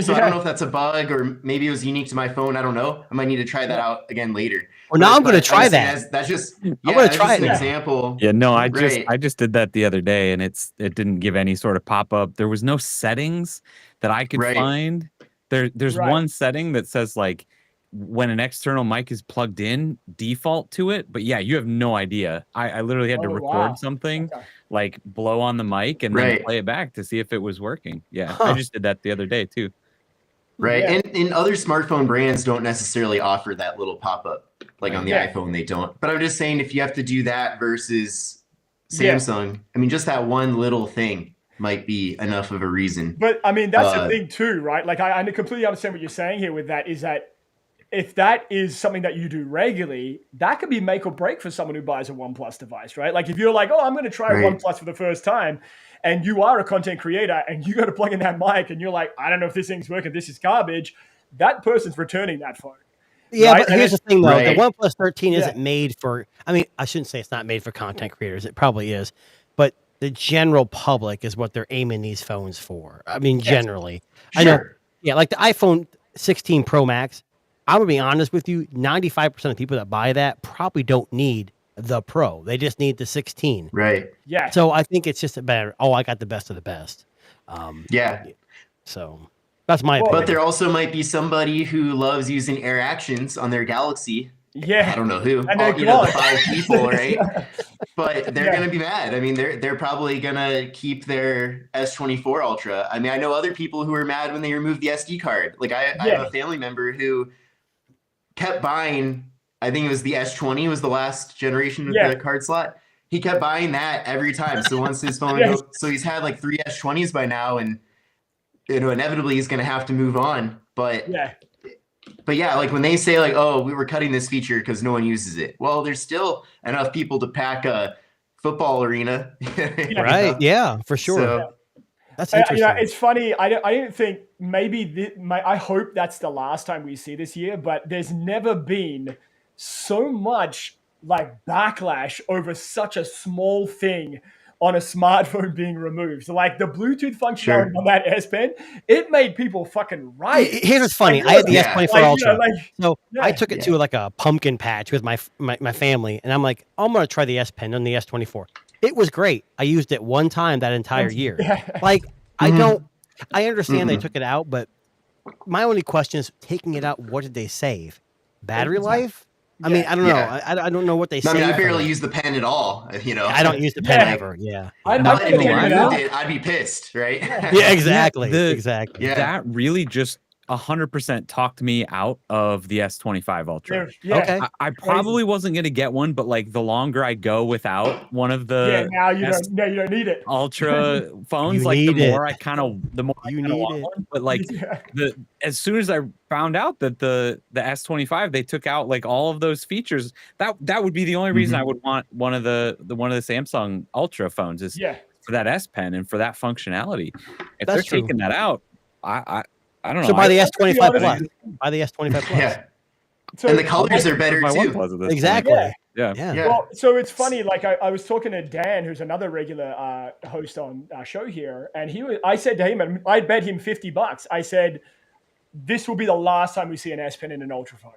So I don't know if that's a bug or maybe it was unique to my phone. I don't know. I might need to try that out again later. Well, now I'm going to try that. That's just I'm going to try an example. Yeah, no, I just did that the other day, and it didn't give any sort of pop up. There was no settings that I could find. There's one setting that says like when an external mic is plugged in, default to it. But yeah, you have no idea. I literally had to record something, like blow on the mic and then play it back to see if it was working. Yeah, I just did that the other day too. Right. And other smartphone brands don't necessarily offer that little pop-up. Like on the iPhone, they don't. But I'm just saying if you have to do that versus Samsung, I mean, just that one little thing might be enough of a reason. But I mean, that's the thing too, right? Like I completely understand what you're saying here with that, is that if that is something that you do regularly, that could be make or break for someone who buys a OnePlus device, right? Like if you're like, oh, I'm going to try OnePlus for the first time, and you are a content creator and you got to plug in that mic and you're like, I don't know if this thing's working, this is garbage, that person's returning that phone. Yeah, right? But here's the thing though, the OnePlus 13 isn't made for, I mean, I shouldn't say it's not made for content creators, it probably is, but the general public is what they're aiming these phones for. I mean, generally. I know, like the iPhone 16 Pro Max, I'm going to be honest with you, 95% of people that buy that probably don't need the Pro. They just need the 16. Right. Yeah. So I think it's just a better, I got the best of the best. So that's my opinion. But there also might be somebody who loves using Air Actions on their Galaxy. Yeah. I don't know who. The 5 people, right? But they're going to be mad. I mean, they're probably going to keep their S24 Ultra. I mean, I know other people who were mad when they removed the SD card. Like I have a family member who kept buying, I think it was the S20 was the last generation of the card slot. He kept buying that every time. So once his phone, so he's had like 3 S20s by now, and inevitably he's going to have to move on. But But yeah, like when they say like, oh, we were cutting this feature because no one uses it. Well, there's still enough people to pack a football arena. Right. Yeah, for sure. So, that's interesting. It's funny. I don't think maybe I hope that's the last time we see this year, but there's never been so much like backlash over such a small thing on a smartphone being removed. So like the Bluetooth functionality on that S Pen, it made people fucking riot. Here's what's funny. Like, I had the S24 Ultra. so I took it to like a pumpkin patch with my family, and I'm like, I'm gonna try the S Pen on the S24. It was great. I used it one time that entire year. Like I understand they took it out, but my only question is taking it out, what did they save? Battery life? I mean, I don't know. I don't know what they say. I mean, I barely use the pen at all. You know, I don't use the pen ever. Yeah. I'd be pissed, right? Yeah, exactly. Exactly. That really just 100% talked me out of the S25 Ultra. Yeah. Okay. I probably wasn't going to get one, but like the longer I go without one of the now you don't need it. Ultra phones, like the more I want one. But like as soon as I found out that the S25 they took out like all of those features, that would be the only reason I would want one of the Samsung Ultra phones is for that S Pen and for that functionality. If they're taking that out, I don't know. So buy the S25 Plus. Buy the S25 Plus. Yeah. So, and the colors are better too. Exactly. Yeah. Well, so it's funny. Like I was talking to Dan, who's another regular host on our show here, and I said to him, and I bet him $50. I said, "This will be the last time we see an S Pen in an Ultra phone."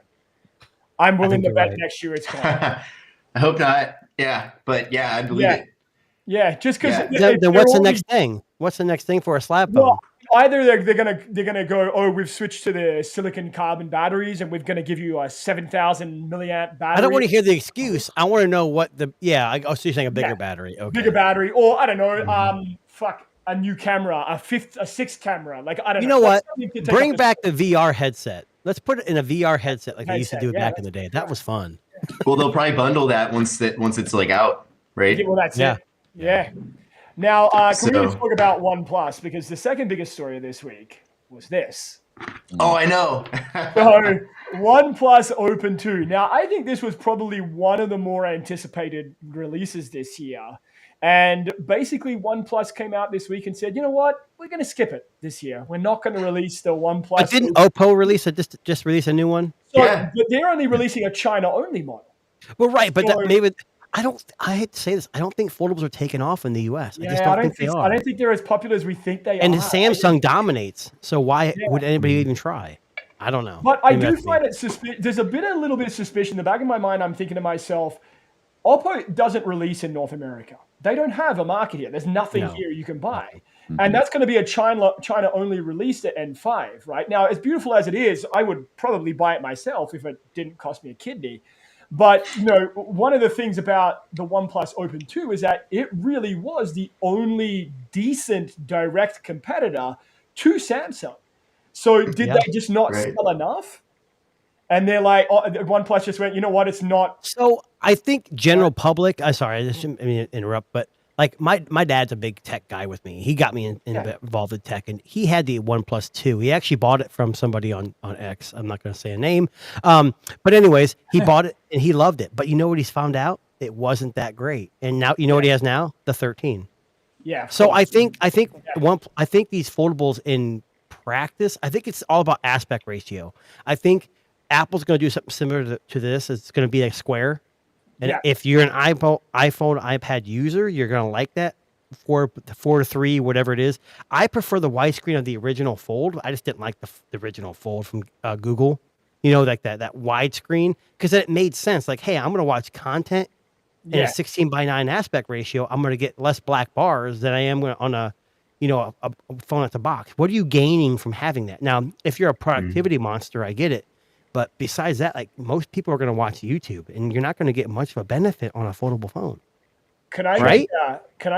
I'm willing to bet next year it's gone. I hope not. Yeah, but I believe it. Yeah, just because. Then what's the next thing? What's the next thing for a slab phone? Well, either they're gonna go, oh, we've switched to the silicon carbon batteries and we're gonna give you a 7,000 milliamp battery. I don't want to hear the excuse. I want to know what the so you're saying a bigger battery, okay? Bigger battery, or I don't know, a new camera, a sixth camera. Like I don't know. You know what? Bring back the VR headset. Let's put it in a VR headset like they used to do back in the day. That was fun. Well, they'll probably bundle that once it's like out, right? Yeah, well, that's it. Yeah. Now, can we talk about OnePlus? Because the second biggest story this week was this. Oh, I know. So, OnePlus Open 2. Now, I think this was probably one of the more anticipated releases this year. And basically, OnePlus came out this week and said, you know what? We're going to skip it this year. We're not going to release the OnePlus. But didn't Oppo release just release a new one? So, but they're only releasing a China-only model. Well, right, but maybe... I hate to say this. I don't think foldables are taking off in the US. I just don't think they are. I don't think they're as popular as we think they are. And Samsung dominates. So why would anybody even try? I don't know. But I do find it there's a little bit of suspicion. In the back of my mind, I'm thinking to myself, Oppo doesn't release in North America. They don't have a market here. There's nothing here you can buy. And that's going to be a China-only release at N5, right? Now, as beautiful as it is, I would probably buy it myself if it didn't cost me a kidney. But, one of the things about the OnePlus Open 2 is that it really was the only decent direct competitor to Samsung. So did they just not sell enough? And they're like, OnePlus just went, you know what, it's not. So I think general public, I shouldn't interrupt, but like my dad's a big tech guy with me. He got me involved in tech, and he had the OnePlus 2. He actually bought it from somebody on X. I'm not going to say a name. But anyways, he bought it and he loved it. But you know what he's found out? It wasn't that great. And now, you know what he has now? The 13. Yeah. So I think these foldables in practice, I think it's all about aspect ratio. I think Apple's going to do something similar to this. It's going to be a square. And if you're an iPhone, iPad user, you're going to like that 4:3, whatever it is. I prefer the widescreen of the original Fold. I just didn't like the original Fold from Google. Like that widescreen, because it made sense. Like, hey, I'm going to watch content in a 16:9 aspect ratio. I'm going to get less black bars than I am on a phone at the box. What are you gaining from having that? Now, if you're a productivity monster, I get it. But besides that, like most people are going to watch YouTube, and you're not going to get much of a benefit on a foldable phone. Can I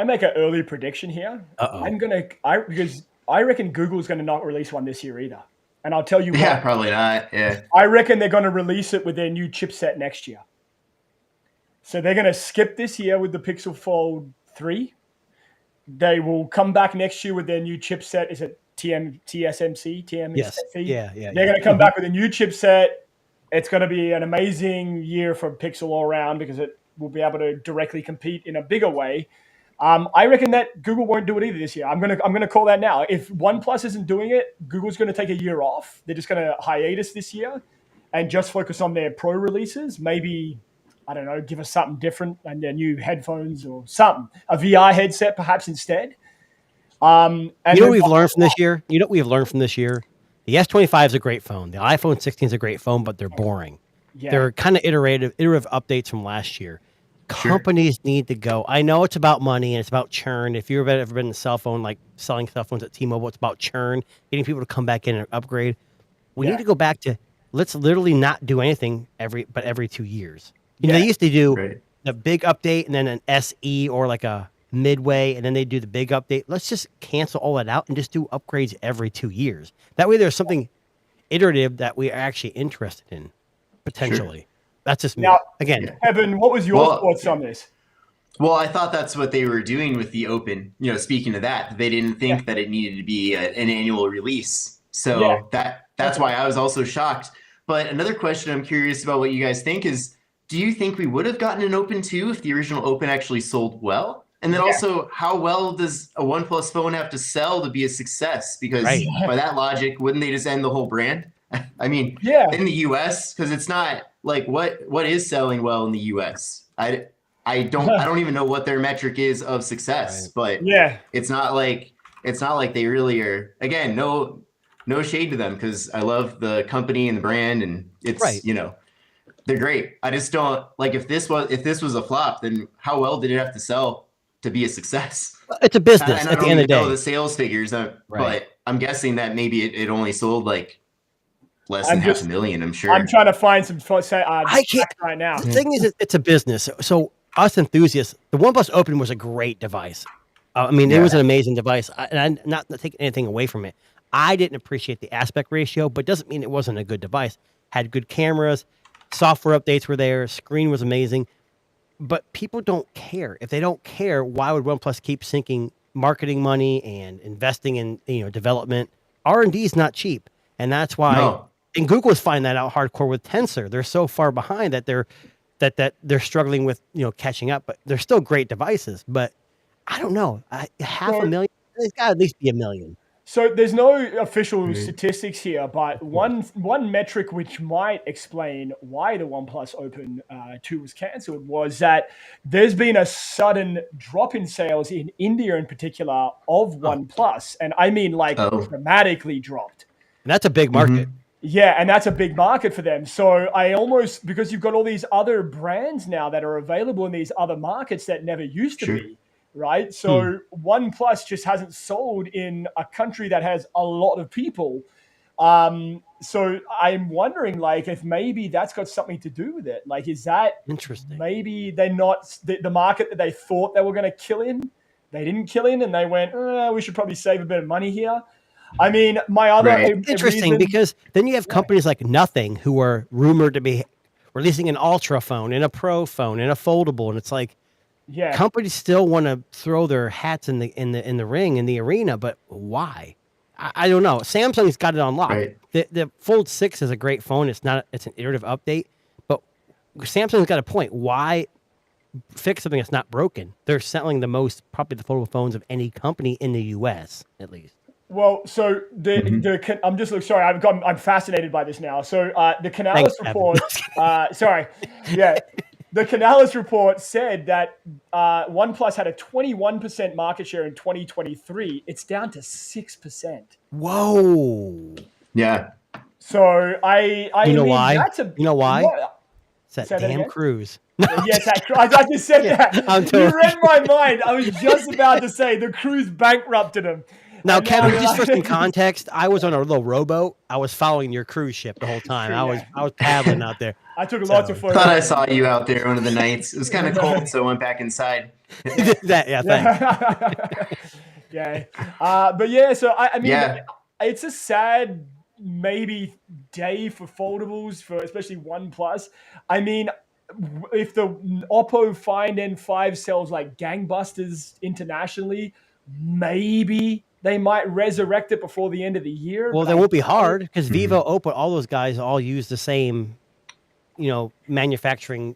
make an early prediction here? Because I reckon Google's going to not release one this year either, and I'll tell you why. Yeah, probably not. Yeah, I reckon they're going to release it with their new chipset next year. So they're going to skip this year with the Pixel Fold 3. They will come back next year with their new chipset. Is it TSMC. Yes. Yeah. They're going to come back with a new chipset. It's going to be an amazing year for Pixel all around because it will be able to directly compete in a bigger way. I reckon that Google won't do it either this year. I'm gonna call that now. If OnePlus isn't doing it, Google's going to take a year off. They're just going to hiatus this year and just focus on their pro releases. Maybe, I don't know, give us something different and their new headphones or something. A VR headset perhaps instead. And you know what we've learned from this year? You know what we've learned from this year? The S25 is a great phone. The iPhone 16 is a great phone, but they're boring. Yeah. They're kind of iterative updates from last year. Companies need to go. I know it's about money and it's about churn. If you've ever been in a cell phone, like selling cell phones at T-Mobile, it's about churn, getting people to come back in and upgrade. We need to go back to let's literally not do anything every 2 years. You know, they used to do the big update and then an SE or like a midway, and then they do the big update. Let's just cancel all that out and just do upgrades every 2 years. That way there's something iterative that we are actually interested in, potentially. That's just me. Now, again, Evan, what was your thoughts on this? Well, I thought that's what they were doing with the Open. You know, speaking of that, they didn't think that it needed to be an annual release. So that's why I was also shocked. But another question I'm curious about what you guys think is, do you think we would have gotten an Open 2 if the original Open actually sold well? And then also, how well does a OnePlus phone have to sell to be a success? Because by that logic, wouldn't they just end the whole brand? I mean, in the US, because it's not like what is selling well in the US. I don't even know what their metric is of success, but it's not like they really are. Again, no shade to them because I love the company and the brand, and it's you know, they're great. I just don't like if this was a flop, then how well did it have to sell to be a success? It's a business at the end of the day. I don't know the sales figures, but I'm guessing that maybe it only sold like less than 500,000, I'm sure. I'm trying to find some I can't right now. The thing is, it's a business. So us enthusiasts, the OnePlus Open was a great device. I mean, it was an amazing device. And I'm not taking anything away from it. I didn't appreciate the aspect ratio, but doesn't mean it wasn't a good device. Had good cameras, software updates were there, screen was amazing. But people don't care. If they don't care, why would OnePlus keep sinking marketing money and investing in development? R&D is not cheap, and that's why. No. And Google is finding that out hardcore with Tensor. They're so far behind that they're struggling with catching up. But they're still great devices. But I don't know, 500,000. There's got to at least be 1 million. So there's no official statistics here, but one metric which might explain why the OnePlus Open 2 was cancelled was that there's been a sudden drop in sales in India in particular of OnePlus. And I mean dramatically dropped. And that's a big market. Yeah, and that's a big market for them. So because you've got all these other brands now that are available in these other markets that never used to be, right? So OnePlus just hasn't sold in a country that has a lot of people. So I'm wondering, if maybe that's got something to do with it. Is that interesting? Maybe they're not the market that they thought they were going to kill in. They didn't kill in, and they went, we should probably save a bit of money here. I mean, my other interesting because then you have companies like Nothing who are rumored to be releasing an Ultra phone and a Pro phone and a foldable, and it's like, companies still want to throw their hats in the ring in the arena, but why? I don't know. Samsung's got it on lock. Right. The Fold 6 is a great phone. It's an iterative update, but Samsung's got a point. Why fix something that's not broken? They're selling the most, probably the foldable phones of any company in the US, at least. Well, so I'm just sorry. I'm fascinated by this now. So the Canalys report. The Canalys report said that OnePlus had a 21% market share in 2023. It's down to 6%. Whoa. Yeah. So I why? You know why? It's that damn cruise. Yes, I just said that. You read my mind. I was just about to say the cruise bankrupted him. Now, Kevin, just for some context, I was on a little rowboat. I was following your cruise ship the whole time. I was paddling out there. I took lots of photos. I thought I saw you out there one of the nights. It was kind of cold, so I went back inside. Thanks. So I mean, it's a sad maybe day for foldables, for especially OnePlus. I mean, if the Oppo Find N5 sells like gangbusters internationally, maybe they might resurrect it before the end of the year. Well, that won't be hard because Vivo, Oppo, all those guys all use the same, manufacturing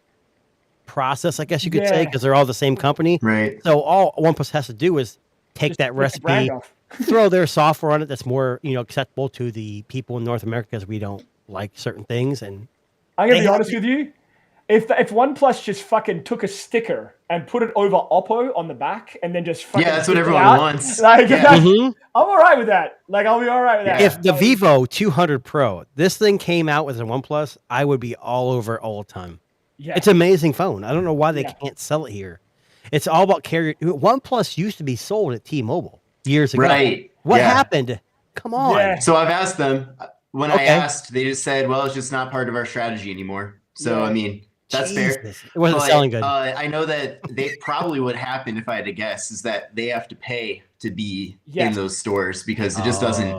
process, I guess you could say, because they're all the same company. Right. So all OnePlus has to do is take Just that rip the recipe, brand off. throw their software on it that's more, acceptable to the people in North America because we don't like certain things. And I'm gonna be honest with you. If OnePlus just fucking took a sticker and put it over Oppo on the back and then just fucking that's what everyone wants. Like, I'm all right with that. Like, I'll be all right with that. If the Vivo 200 Pro, this thing came out with a OnePlus, I would be all over all the time. Yeah. It's an amazing phone. I don't know why they can't sell it here. It's all about carrier. OnePlus used to be sold at T-Mobile years ago. Right. What happened? Come on. Yeah. So I've asked them. When I asked, they just said, well, it's just not part of our strategy anymore. So, I mean, that's fair. It wasn't selling good. I know that they probably what happened, if I had to guess, is that they have to pay to be in those stores because it just doesn't.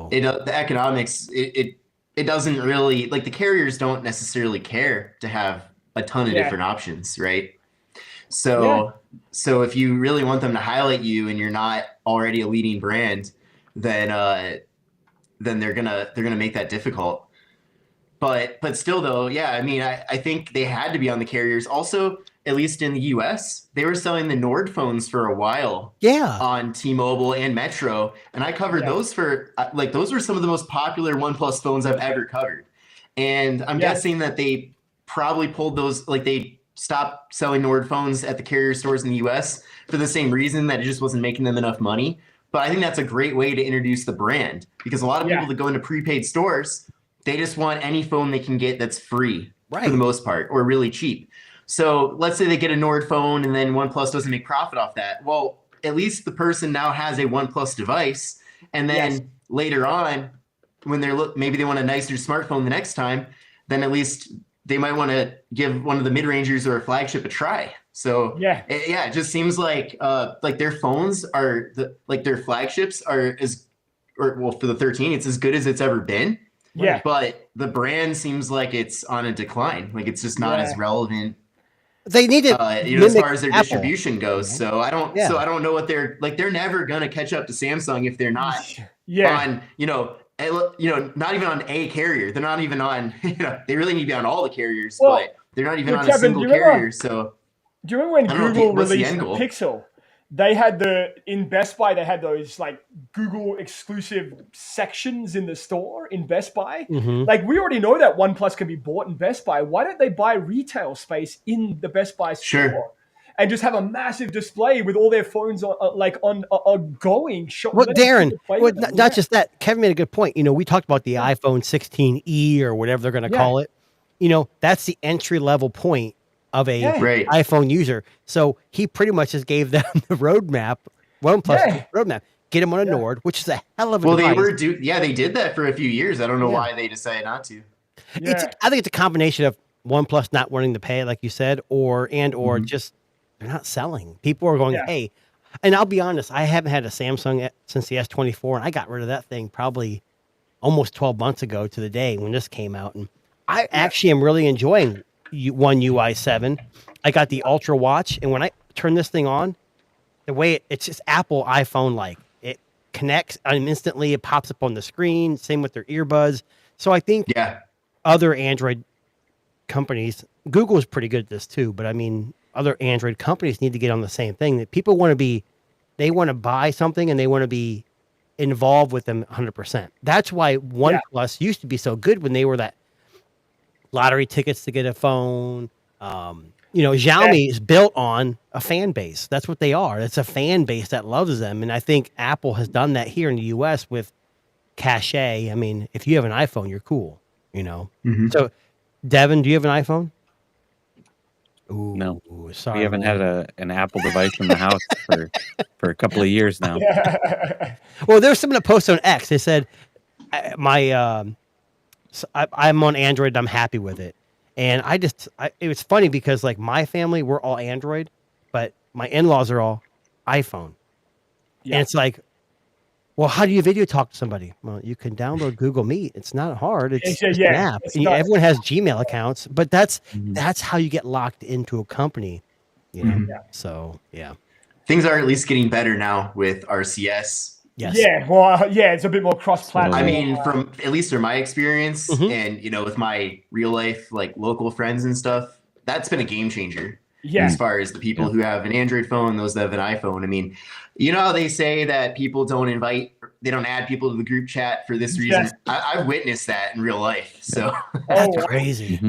The economics, it doesn't really, like, the carriers don't necessarily care to have a ton of different options, right? So if you really want them to highlight you and you're not already a leading brand, then they're gonna make that difficult. But still, though, I mean, I think they had to be on the carriers. Also, at least in the U.S., they were selling the Nord phones for a while. On T-Mobile and Metro, and I covered those for those were some of the most popular OnePlus phones I've ever covered. And I'm guessing that they probably pulled those, they stopped selling Nord phones at the carrier stores in the U.S. for the same reason that it just wasn't making them enough money. But I think that's a great way to introduce the brand because a lot of people that go into prepaid stores, they just want any phone they can get that's free for the most part or really cheap. So let's say they get a Nord phone and then OnePlus doesn't make profit off that. Well, at least the person now has a OnePlus device. And then later on, when maybe they want a nicer smartphone the next time, then at least they might want to give one of the mid-rangers or a flagship a try. So it just seems like their phones are their flagships are for the 13, it's as good as it's ever been. Yeah. But the brand seems like it's on a decline. Like it's just not as relevant. They need it as far as their distribution goes. So I don't know what they're never gonna catch up to Samsung if they're not on, not even on a carrier. They're not even on, they really need to be on all the carriers, but they're not even on a single carrier. So do you remember when Google released the Pixel? They had in Best Buy, they had those Google exclusive sections in the store in Best Buy. We already know that OnePlus can be bought in Best Buy. Why don't they buy retail space in the Best Buy store and just have a massive display with all their phones on going? Well, Darren, not just that. Kevin made a good point. We talked about the iPhone 16e or whatever they're going to call it. That's the entry level point of a iPhone user. So he pretty much just gave them the roadmap, OnePlus roadmap. Get them on a Nord, which is a hell of a device. They did that for a few years. I don't know why they decided not to. I think it's a combination of OnePlus not wanting to pay, like you said, or just they're not selling. People are going, hey, and I'll be honest, I haven't had a Samsung since the S24, and I got rid of that thing probably almost 12 months ago to the day when this came out. And I actually am really enjoying One UI 7. I got the Ultra Watch, and when I turn this thing on, the way it's just Apple iPhone like. It connects and instantly it pops up on the screen. Same with their earbuds. So I think other Android companies, Google is pretty good at this too, but I mean other Android companies need to get on the same thing. That people want to buy something and they want to be involved with them 100%. That's why OnePlus used to be so good when they were that lottery tickets to get a phone. Xiaomi is built on a fan base. That's what they are. It's a fan base that loves them. And I think Apple has done that here in the US with cachet. I mean, if you have an iPhone, you're cool, So, Devin, do you have an iPhone? Ooh, no. Sorry. We haven't had an Apple device in the house for a couple of years now. Well, there's someone that posted on X. They said, I'm on Android. I'm happy with it. And it was funny because my family, we're all Android, but my in-laws are all iPhone. Yeah. And it's well, how do you video talk to somebody? Well, you can download Google Meet. It's not hard. It's an app. Everyone has Gmail accounts, but that's how you get locked into a company. So, yeah. Things are at least getting better now with RCS. Yes. Yeah, well, yeah, it's a bit more cross-platform. I mean, from at least from my experience, and with my real life like local friends and stuff, that's been a game changer. Yeah. As far as the people who have an Android phone, those that have an iPhone. I mean, you know how they say that people don't add people to the group chat for this reason. Yes. I've witnessed that in real life. So That's crazy.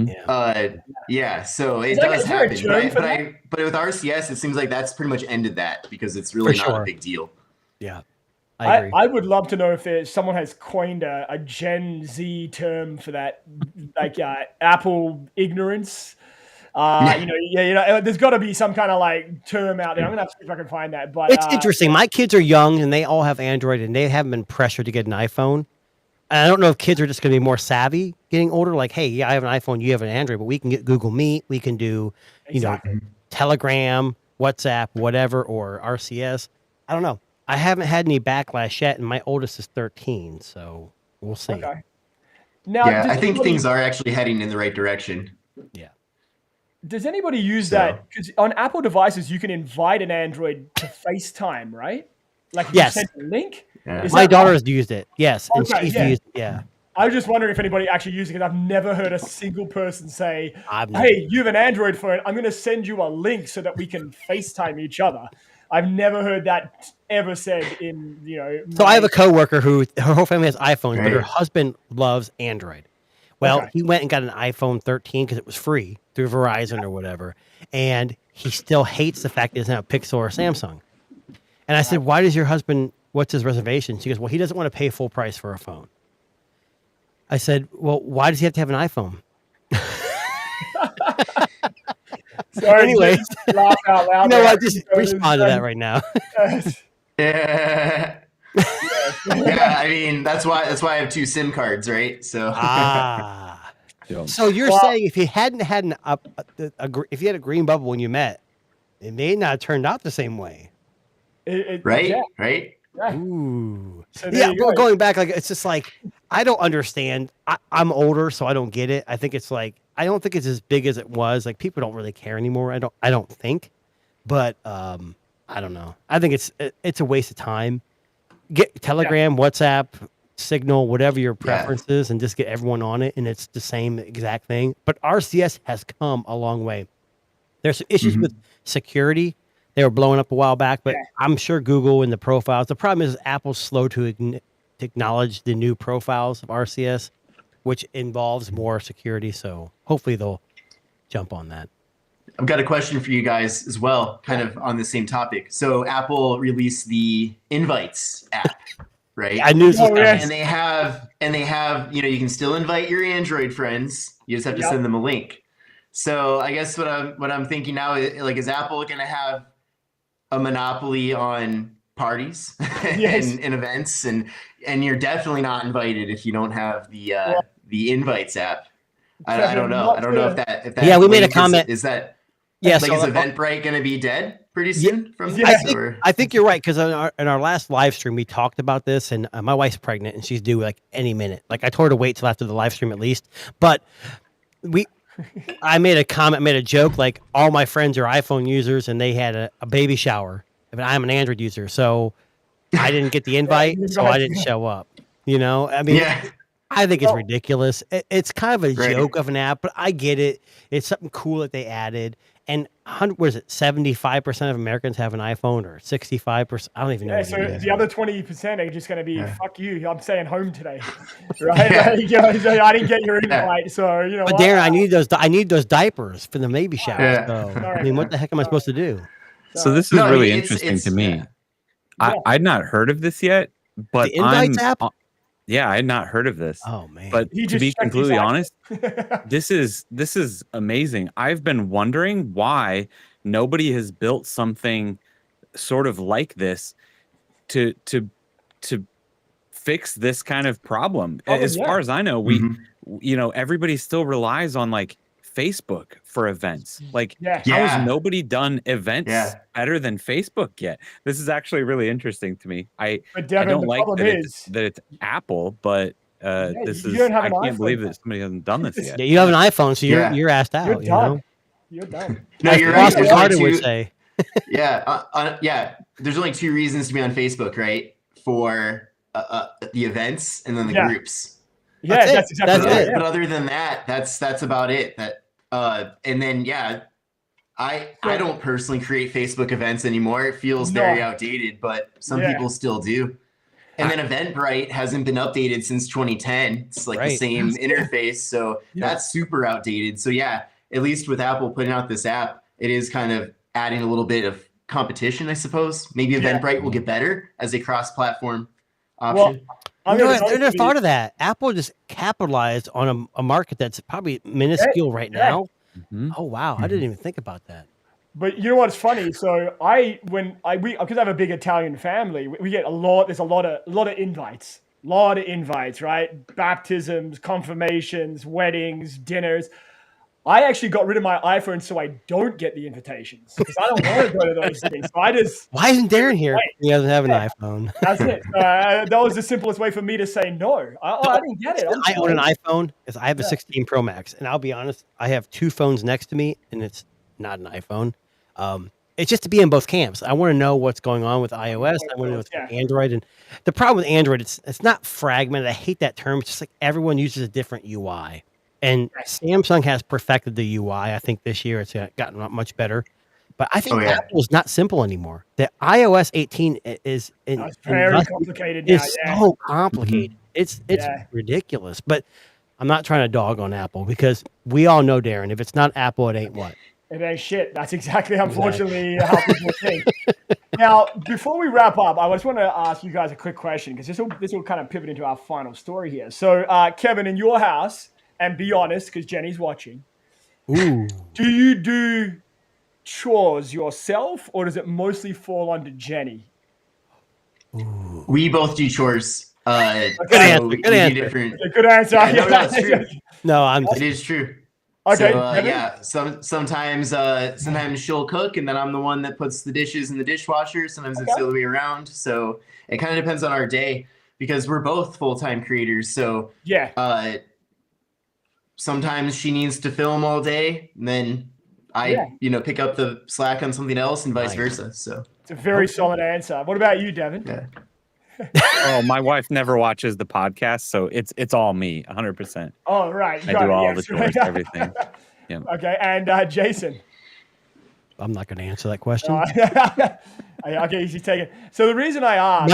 yeah. So it Is does there a happen. term But with RCS, it seems like that's pretty much ended that because it's really For not sure. a big deal. Yeah. I agree. I would love to know if someone has coined a Gen Z term for that, like Apple ignorance. There's got to be some kind of like term out there. I'm gonna have to see if I can find that. But It's interesting. My kids are young and they all have Android and they haven't been pressured to get an iPhone. And I don't know if kids are just going to be more savvy getting older. Like, hey, yeah, I have an iPhone, you have an Android, but we can get Google Meet, we can do, Telegram, WhatsApp, whatever, or RCS. I don't know. I haven't had any backlash yet, and my oldest is 13, so we'll see. Okay. Now, I think things are actually heading in the right direction. Yeah. Does anybody use that? Because on Apple devices, you can invite an Android to FaceTime, right? Like, if you send a link. Yeah. Is My that daughter's used it, yes, and Okay, she's yeah. used it, yeah. I was just wondering if anybody actually used it because I've never heard a single person say, I've never- "Hey, you have an Android phone. I'm going to send you a link so that we can FaceTime each other." I've never heard that ever said in So I have a coworker who her whole family has iPhones, but her Right. husband loves Android. Well, Okay. he went and got an iPhone 13 because it was free through Verizon or whatever, and he still hates the fact that it doesn't have Pixel or Samsung. And I said, "Why does your husband? What's his reservation?" She goes, "Well, he doesn't want to pay full price for a phone." I said, "Well, why does he have to have an iPhone?" Sorry, Anyways. just laugh out loud. You know there. what? Just respond to that right now. Yeah. Yeah, I mean that's why I have 2 SIM cards, right? So Ah. Yeah. So you're saying if you hadn't had if you had a green bubble when you met, it may not have turned out the same way. right? Yeah. Right? Yeah. Ooh. So there Yeah, you but go. going back, like it's just like I don't understand. I'm older, so I don't get it. I think it's like I don't think it's as big as it was. Like people don't really care anymore. I don't think. But I don't know. I think it's a waste of time. Get Telegram, WhatsApp, Signal, whatever your preference is, and just get everyone on it, and it's the same exact thing. But RCS has come a long way. There's issues with security. They were blowing up a while back, but I'm sure Google and the profiles. The problem is Apple's slow to acknowledge the new profiles of RCS, which involves more security. So hopefully they'll jump on that. I've got a question for you guys as well, kind of on the same topic. So Apple released the Invites app, right? I knew this was coming. And they have, you can still invite your Android friends. You just have to send them a link. So I guess what I'm thinking now is, like, is Apple going to have a monopoly on parties and events, and you're definitely not invited if you don't have the Invites app. I don't know. I don't know if that. Yeah, we made a comment. Is that? Yeah, like, so is Eventbrite going to be dead pretty soon from this? I think you're right, because in our last live stream we talked about this, and my wife's pregnant and she's due like any minute. Like I told her to wait till after the live stream at least. But I made a comment, made a joke, like all my friends are iPhone users and they had a baby shower. But I'm an Android user, so I didn't get the invite, so I didn't show up. I mean. Yeah. I think it's ridiculous. It's kind of a joke of an app, but I get it. It's something cool that they added. And what is it? 75% of Americans have an iPhone, or 65%. I don't even know. Yeah, what so it is. the other 20% are just going to be, fuck you, I'm staying home today. Right? So I didn't get your invite, so you know But what? Darren, I need those diapers for the baby shower. Yeah. So, I mean, what the heck am I supposed to do? So this is No, really it's- interesting to me. yeah. I'd not heard of this yet, but The Invites app? Yeah, I had not heard of this. Oh man. But He to just be checked his completely app. honest, this is amazing. I've been wondering why nobody has built something sort of like this to fix this kind of problem. As far as I know, everybody still relies on like Facebook for events. Like, how has nobody done events better than Facebook yet? This is actually really interesting to me. I don't like that it's Apple, but this is I can't believe that somebody hasn't done this yet. Yeah, you have an iPhone, so you're asked out. You're You know? You're done. No, As you're right. Austin There's only Carter would two- say. There's only 2 reasons to be on Facebook, right? for the events and then the groups. Yeah, that's exactly right. But other than that, that's about it. And then I don't personally create Facebook events anymore. It feels very outdated, but some people still do. And then Eventbrite hasn't been updated since 2010. It's like the same interface, so that's super outdated. So at least with Apple putting out this app, it is kind of adding a little bit of competition, I suppose. Maybe Eventbrite will get better as a cross-platform option. I never thought of that. Apple just capitalized on a market that's probably minuscule right now. Mm-hmm. Oh wow, I didn't even think about that. But you know what's funny? So because I have a big Italian family, we get a lot. There's a lot of invites, right? Baptisms, confirmations, weddings, dinners. I actually got rid of my iPhone so I don't get the invitations because I don't want to go to those things. So I just why isn't Darren here? He doesn't have an iPhone. That's it. That was the simplest way for me to say no. I didn't get it. I own an iPhone because I have a 16 Pro Max, and I'll be honest, I have two phones next to me, and it's not an iPhone. It's just to be in both camps. I want to know what's going on with iOS. I want to know what's with Android. And the problem with Android, it's not fragmented. I hate that term. It's just like everyone uses a different UI. And Samsung has perfected the UI. I think this year it's gotten much better. But I think Apple is not simple anymore. The iOS 18 is very complicated now. It's so complicated. It's ridiculous. But I'm not trying to dog on Apple because we all know, Darren, if it's not Apple, it ain't what? It ain't shit. That's exactly, unfortunately, how people think. Now, before we wrap up, I just want to ask you guys a quick question because this will kind of pivot into our final story here. So, Kevin, in your house, and be honest, because Jenny's watching. Ooh. Do you do chores yourself, or does it mostly fall under Jenny? Ooh. We both do chores. Good answer. Good answer. Good answer. Yeah, no, that's true. It is true. Okay. So, sometimes she'll cook, and then I'm the one that puts the dishes in the dishwasher. Sometimes it's the other way around. So it kind of depends on our day because we're both full-time creators. So sometimes she needs to film all day, and then I pick up the slack on something else, and vice versa. So it's a very solid answer. What about you, Devin? Yeah. Oh, my wife never watches the podcast, so it's all me, 100%. Oh, right. I do all the chores, everything. Yeah. Okay, and Jason. I'm not going to answer that question. Okay, he's taking. So the reason I asked,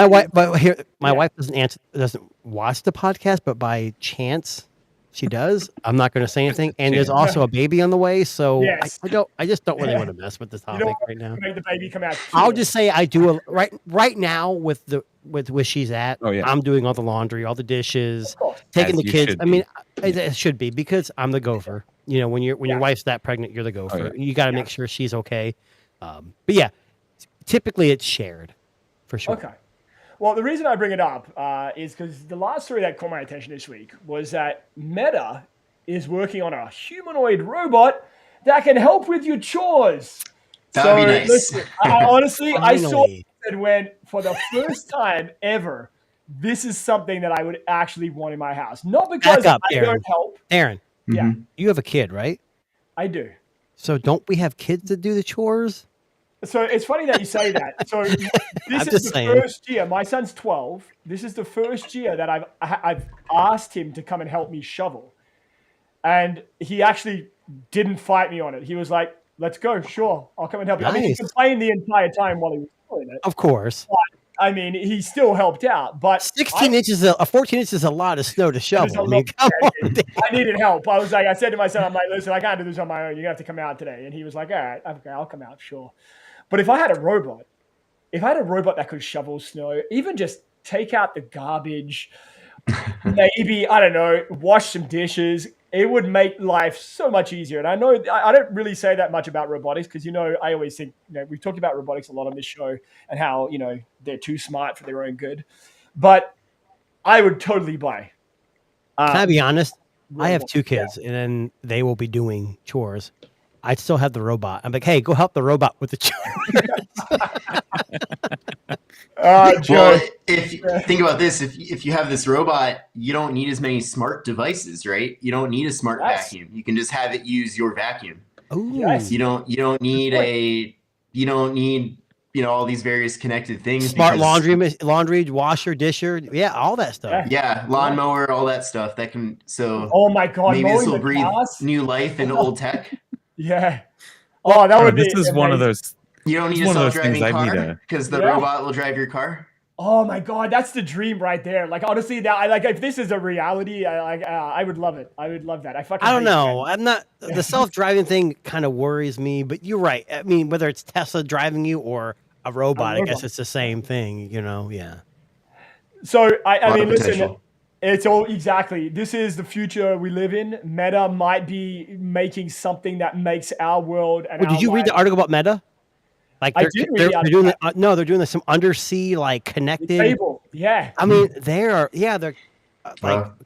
my wife doesn't watch the podcast, but by chance she does. I'm not going to say anything. And there's also a baby on the way, so I just don't really want to mess with this topic right now. Make the baby come out. I'll just say I do right now with where she's at. Oh, yeah. I'm doing all the laundry, all the dishes, taking the kids. I mean, it should be because I'm the gopher. You know, when your wife's that pregnant, you're the gopher. You got to make sure she's okay. But yeah, typically it's shared for sure. Okay. Well, the reason I bring it up is because the last story that caught my attention this week was that Meta is working on a humanoid robot that can help with your chores. That'd be nice. Listen, honestly, I saw it and went, for the first time ever, this is something that I would actually want in my house. Not because I don't help. Aaron, you have a kid, right? I do. So don't we have kids that do the chores? So it's funny that you say that. So this is the first year. My son's 12. This is the first year that I've asked him to come and help me shovel, and he actually didn't fight me on it. He was like, "Let's go, sure, I'll come and help you." Nice. I mean, he complained the entire time while he was doing it. Of course. But, I mean, he still helped out. But 14 inches is a lot of snow to shovel. I mean, come on, I needed help. I said to my son, I'm like, "Listen, I can't do this on my own. You're gonna have to come out today." And he was like, "All right, okay, I'll come out, sure." But if I had a robot that could shovel snow, even just take out the garbage, maybe, I don't know, wash some dishes, it would make life so much easier. And I know I don't really say that much about robotics because, I always think, we've talked about robotics a lot on this show and how, they're too smart for their own good. But I would totally buy. Can I be honest? I have two kids and then they will be doing chores. I still have the robot. I'm like, hey, go help the robot with the chores. Well, think about this, if you have this robot, you don't need as many smart devices, right? You don't need a smart vacuum. You can just have it use your vacuum. Ooh. Yes. You don't need all these various connected things. Smart laundry washer, disher, all that stuff. Yeah, lawnmower, all that stuff that can. So oh my god, maybe this will breathe new life into old tech. Yeah. Oh, that would be. This is one of those. You don't need a self-driving car because the robot will drive your car. Oh my god, that's the dream right there. Like honestly, if this is a reality, I would love it. I would love that. I don't know. I'm not the self-driving thing kind of worries me, but you're right. I mean, whether it's Tesla driving you or a robot, I guess it's the same thing, Yeah. So I mean, listen, it's all exactly. This is the future we live in. Meta might be making something that makes our world. And did you read the article about Meta? Like they're doing some undersea connected. Cable. Yeah. I mean, they're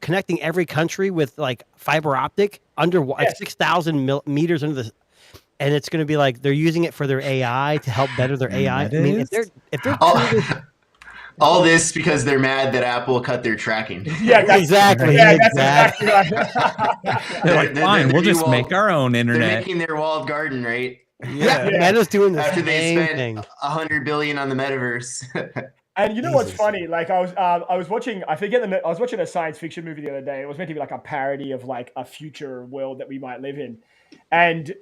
connecting every country with fiber optic under 6,000 meters under the, and it's going to be they're using it for their AI to help better their AI. I mean, if they're all this because they're mad that Apple cut their tracking. Yeah, exactly. Yeah, that's exactly right. Fine, we'll just make our own internet. They're making their walled garden, right? Yeah. Meta's doing the after same they spent thing. $100 billion on the metaverse. And you know what's funny? I was watching. I was watching a science fiction movie the other day. It was meant to be a parody of a future world that we might live in, and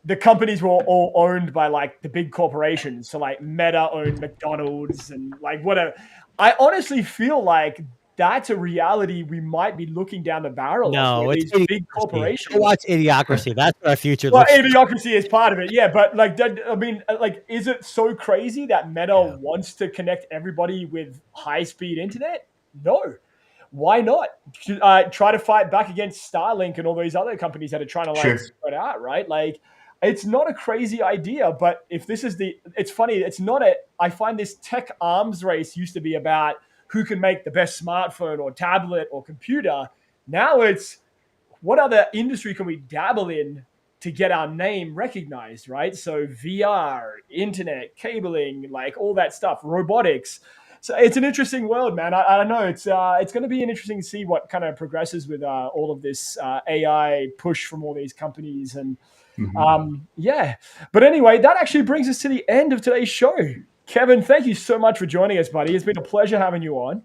the companies were all owned by the big corporations. So Meta owned McDonald's and whatever. I honestly feel like that's a reality we might be looking down the barrel of. No, it's these big corporations. Watch Idiocracy. That's our future. Well, Idiocracy is part of it, yeah. But I mean, is it so crazy that Meta wants to connect everybody with high-speed internet? No. Why not? Try to fight back against Starlink and all these other companies that are trying to spread out, right? It's not a crazy idea, but if this is it's funny. It's not I find this tech arms race used to be about who can make the best smartphone or tablet or computer. Now it's what other industry can we dabble in to get our name recognized, right? So VR, internet, cabling, all that stuff, robotics. So it's an interesting world, man. I don't know. It's going to be interesting to see what kind of progresses with all of this AI push from all these companies. And But anyway, that actually brings us to the end of today's show. Kevin, thank you so much for joining us, buddy. It's been a pleasure having you on.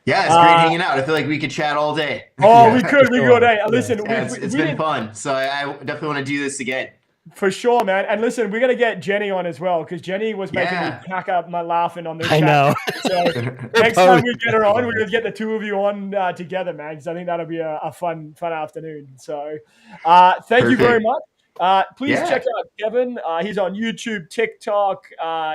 Yeah, it's great hanging out. I feel like we could chat all day. Oh, we could all day. Listen, it's been fun. So I definitely want to do this again. For sure, man. And listen, we're going to get Jenny on as well because Jenny was making me pack up my laughing on this chat. I know. So next time we get her on, we're going to get the two of you on together, man, because I think that'll be a fun afternoon. So thank you very much. Please check out Kevin. He's on YouTube, TikTok,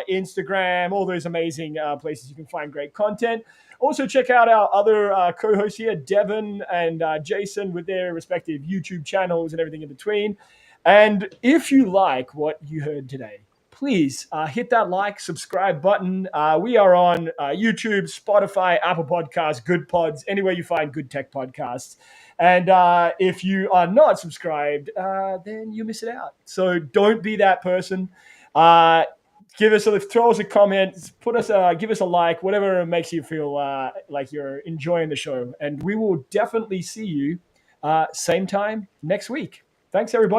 Instagram, all those amazing places you can find great content. Also, check out our other co-hosts here, Devin and Jason, with their respective YouTube channels and everything in between. And if you like what you heard today, please hit that subscribe button. We are on YouTube, Spotify, Apple Podcasts, Good Pods, anywhere you find good tech podcasts. And if you are not subscribed, then you miss it out. So don't be that person. Throw us a comment, give us a like, whatever makes you feel like you're enjoying the show. And we will definitely see you same time next week. Thanks, everybody.